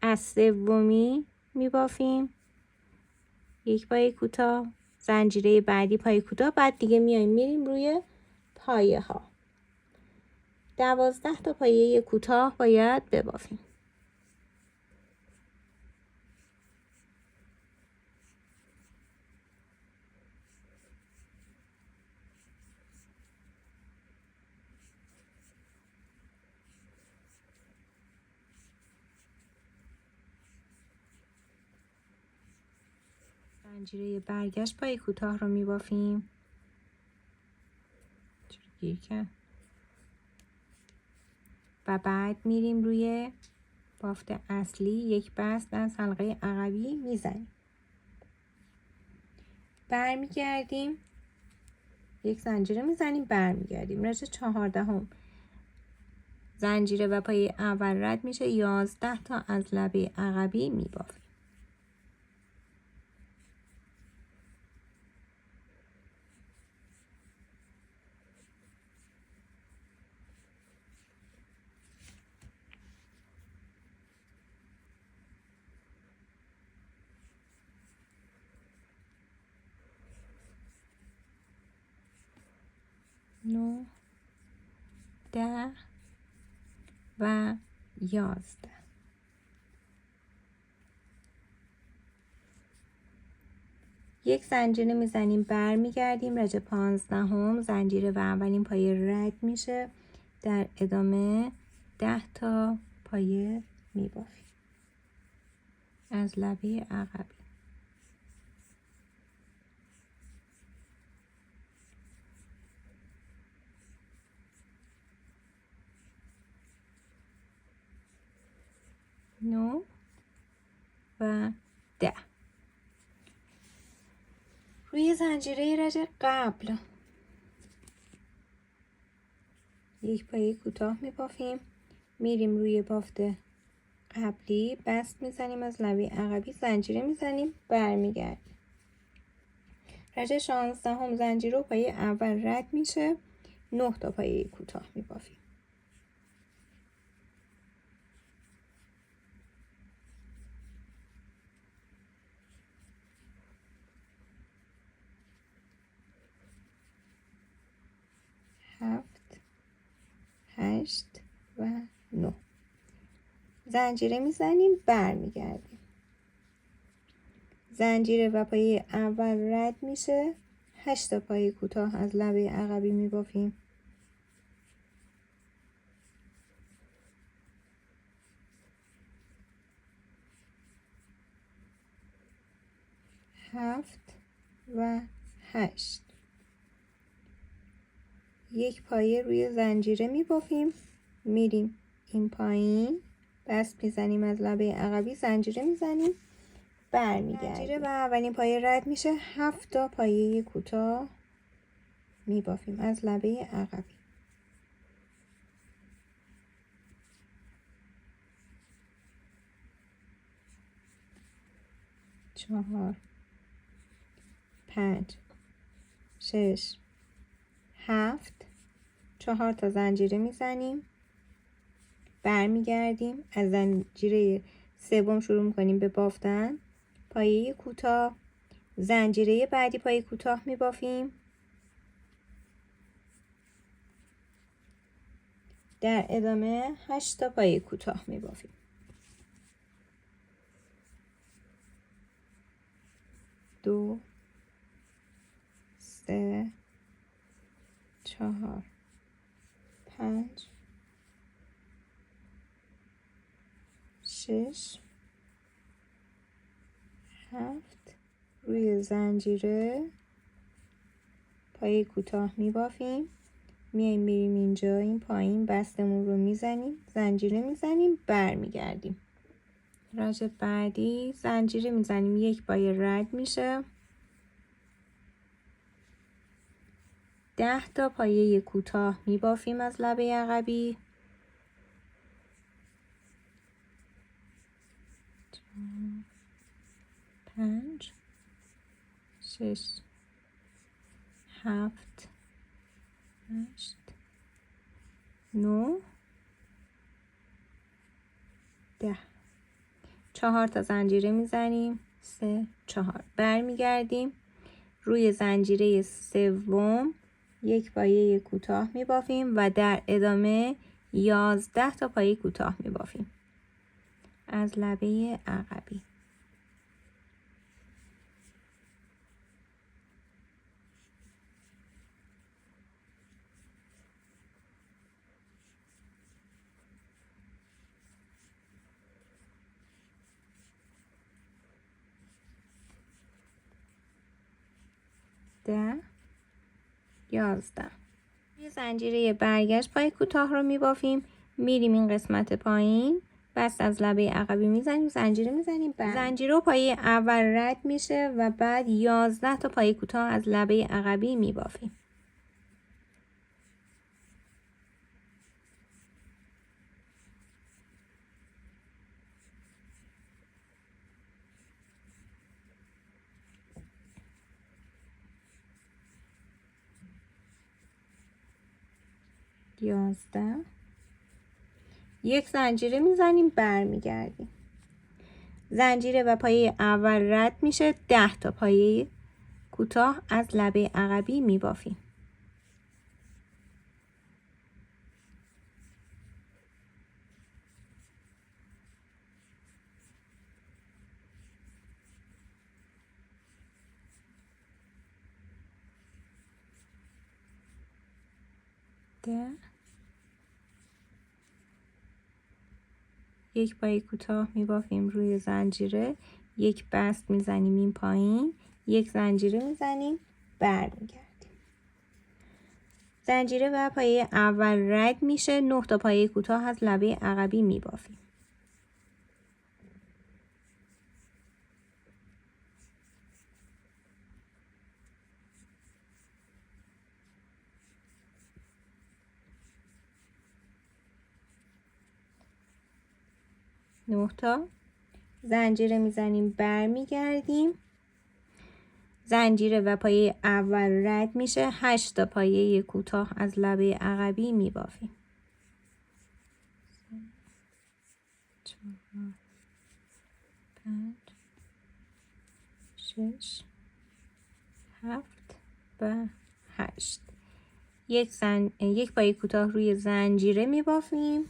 از سومی میبافیم، یک پایه کوتاه، زنجیره بعدی پایه کوتاه، بعد دیگه میریم روی پایه ها. 12 تا پایه کوتاه باید ببافیم. زنجیره برگشت پایه کوتاه رو میبافیم. و بعد میریم روی بافت اصلی، یک بست از حلقه عقبی میزنیم، برمیگردیم، یک زنجیره میزنیم، برمیگردیم. رج 14 زنجیره و پایه اول رد میشه، 11 تا از لبه عقبی میبافیم. نه 10 و 11. یک زنجیره میزنیم، برمیگردیم. رج 15 زنجیره و اولین پایه رد میشه، در ادامه 10 تا پایه میبافیم. از لبه عقبی. نو و 10. روی زنجیره رج قبل یک پایه کوتاه میبافیم، میریم روی بافت قبلی، بست میزنیم، از لبه عقبی زنجیره میزنیم، برمیگردیم. رج 16 زنجیره و پایه اول رد میشه، 9 تا پایه کوتاه میبافیم. هفت، 8 و 9 زنجیره میزنیم، برمیگردیم. زنجیره و پایه اول رد میشه، 8 تا پایه کوتاه از لبه عقبی میبافیم. هفت و 8 یک پایه روی زنجیره میبافیم، میریم این پایین، بست میزنیم، از لبه عقبی زنجیره میزنیم، برمیگردیم. زنجیره و اولین پایه رد میشه، 7 تا پایه کوتاه میبافیم از لبه عقبی. چهار، 5، 6، 7 4 تا زنجیره میزنیم، برمیگردیم. از زنجیره سوم شروع میکنیم به بافتن، پایه کوتاه، زنجیره بعدی پایه کوتاه میبافیم، در ادامه 8 تا پایه کوتاه میبافیم. دو، 3، 4، 5، 6، 7 روی زنجیره پایه کوتاه میبافیم، میایم میریم اینجا این پایین، بستمون رو میزنیم، زنجیره میزنیم، برمیگردیم. رج بعدی زنجیره میزنیم، یک پایه رد میشه، 10 تا پایه کوتاه میبافیم از لبه عقبی. 5، 6، 7، 8، 9، 10 4 تا زنجیره میزنیم، 3، 4 برمیگردیم. روی زنجیره سوم یک پایه کوتاه میبافیم و در ادامه 11 تا پایه کوتاه میبافیم از لبه عقبی. ده، 11 یه زنجیره برگشت پای کوتاه رو میبافیم، میریم این قسمت پایین، بست از لبه عقبی میزنیم، زنجیره میزنیم، زنجیره و پایه اول رد میشه و بعد 11 تا پایه کوتاه از لبه عقبی میبافیم. یازده، یک زنجیره میزنیم، برمیگردیم. زنجیره و پایه اول رد میشه، 10 تا پایه کوتاه از لبه عقبی میبافیم. یک پای کوتاه میبافیم روی زنجیره، یک بست میزنیم این پایین، یک زنجیره میزنیم، برمیگردیم. زنجیره و پایه اول رد میشه، 9 تا پایه کوتاه از لبه عقبی میبافیم. نه تا زنجیره میزنیم، برمیگردیم. زنجیره و پایه اول رد میشه، 8 تا پایه کوتاه از لبه عقبی میبافیم. 4 5 6 7 و 8. یک پایه کوتاه روی زنجیره میبافیم،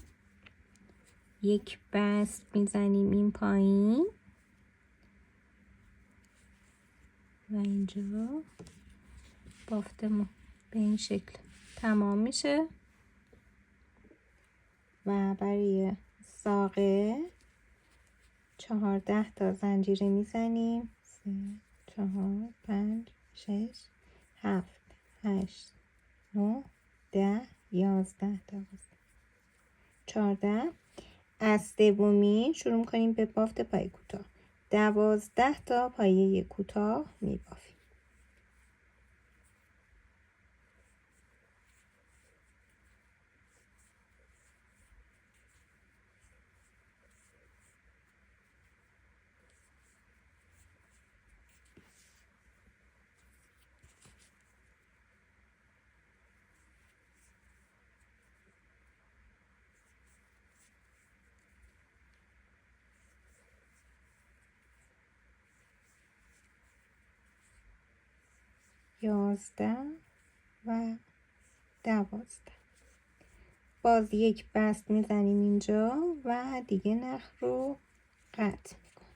یک بست میزنیم این پایین و اینجا بافتمون به این شکل تمام میشه. و برای ساقه 14 تا زنجیره میزنیم، 3 4 5 6 7 8 9 10 11 تا 14. از دومی شروع کنیم به بافت پای کوتاه، 12 تا پایه کوتاه میبافیم. یازده و 12. باز یک بست میزنیم اینجا و دیگه نخ رو قطع میکنیم.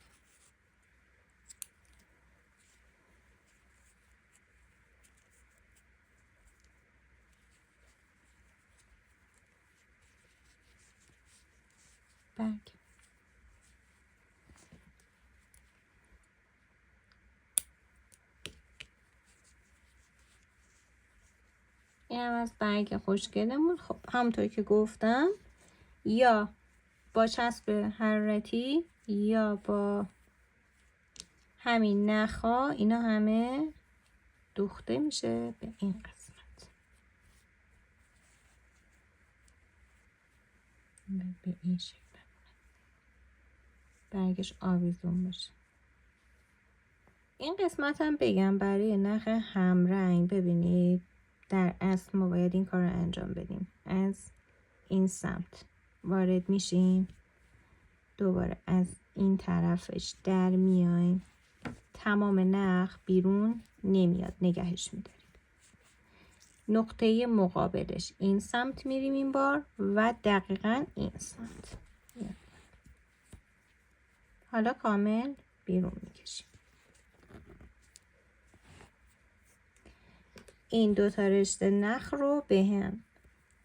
برگ این هم از برگ خوشگلمون. خب همونطور که گفتم یا با چسب حرارتی یا با همین نخا اینا همه دوخته میشه به این قسمت. به این شکل برگش آویزون باشه. این قسمت هم بگم برای نخ همرنگ، ببینید در اصل ما باید این کار رو انجام بدیم. از این سمت وارد میشیم، دوباره از این طرفش در میایم، تمام نخ بیرون نمیاد، نگهش میداریم. نقطه مقابلش این سمت میریم این بار و دقیقاً این سمت. حالا کامل بیرون میکشیم. این دو تا رشته نخ رو به هم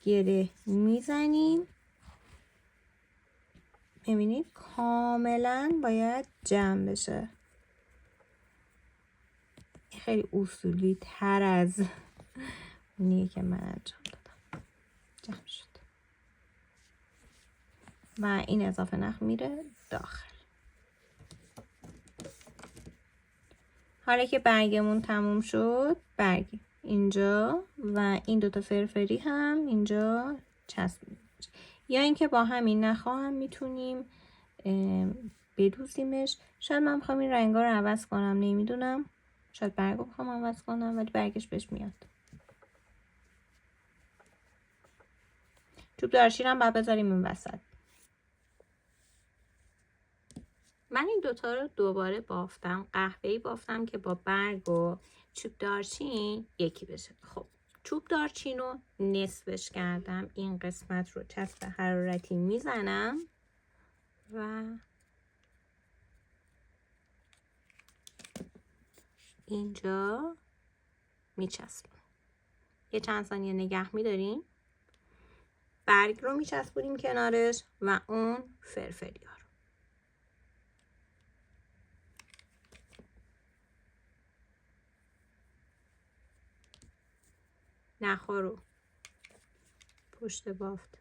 گره میزنیم. ببینید کاملا باید جمع بشه. خیلی اصولی تر از اونیه که من انجام دادم. جمع شد و این اضافه نخ میره داخل. حالا که برگمون تموم شد، برگ اینجا و این دوتا فرفری هم اینجا چسبیم، یا اینکه با همین نخا هم میتونیم بدوزیمش. شاید من بخوام این رنگا رو عوض کنم، نمیدونم، شاید برگو بخوام عوض کنم ولی برگش بهش میاد. چوب دارچین هم باید بذاریم این وسط. من این دوتا رو دوباره بافتم، قهوه‌ای بافتم که با برگ و چوب دارچین یکی بشه. خب چوب دارچین رو نصفش کردم، این قسمت رو چسب حرارتی میزنم و اینجا میچسبم. یه چند ثانیه نگه میداریم. برگ رو میچسبونیم کنارش و اون فرفریا رو. نخا رو پشت بافت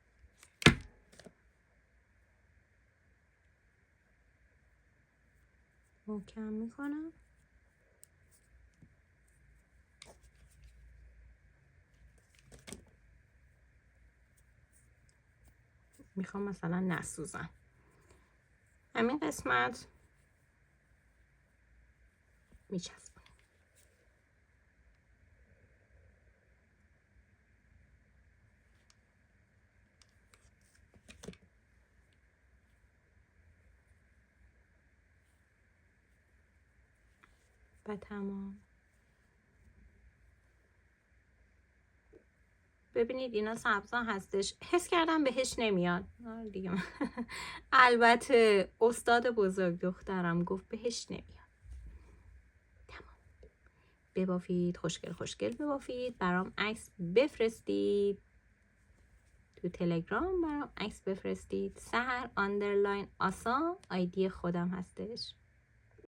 محکم میکنم. میخوام مثلا نسوزم. همین قسمت میچسبونم. و تمام. ببینید اینا سبزا هستش، حس کردم بهش نمیاد دیگه. البته استاد بزرگ دخترم گفت بهش نمیاد. تمام. ببافید، خوشگل خوشگل ببافید. برام عکس بفرستید تو تلگرام، برام عکس بفرستید. سحر آندرلاین آسا آیدی خودم هستش.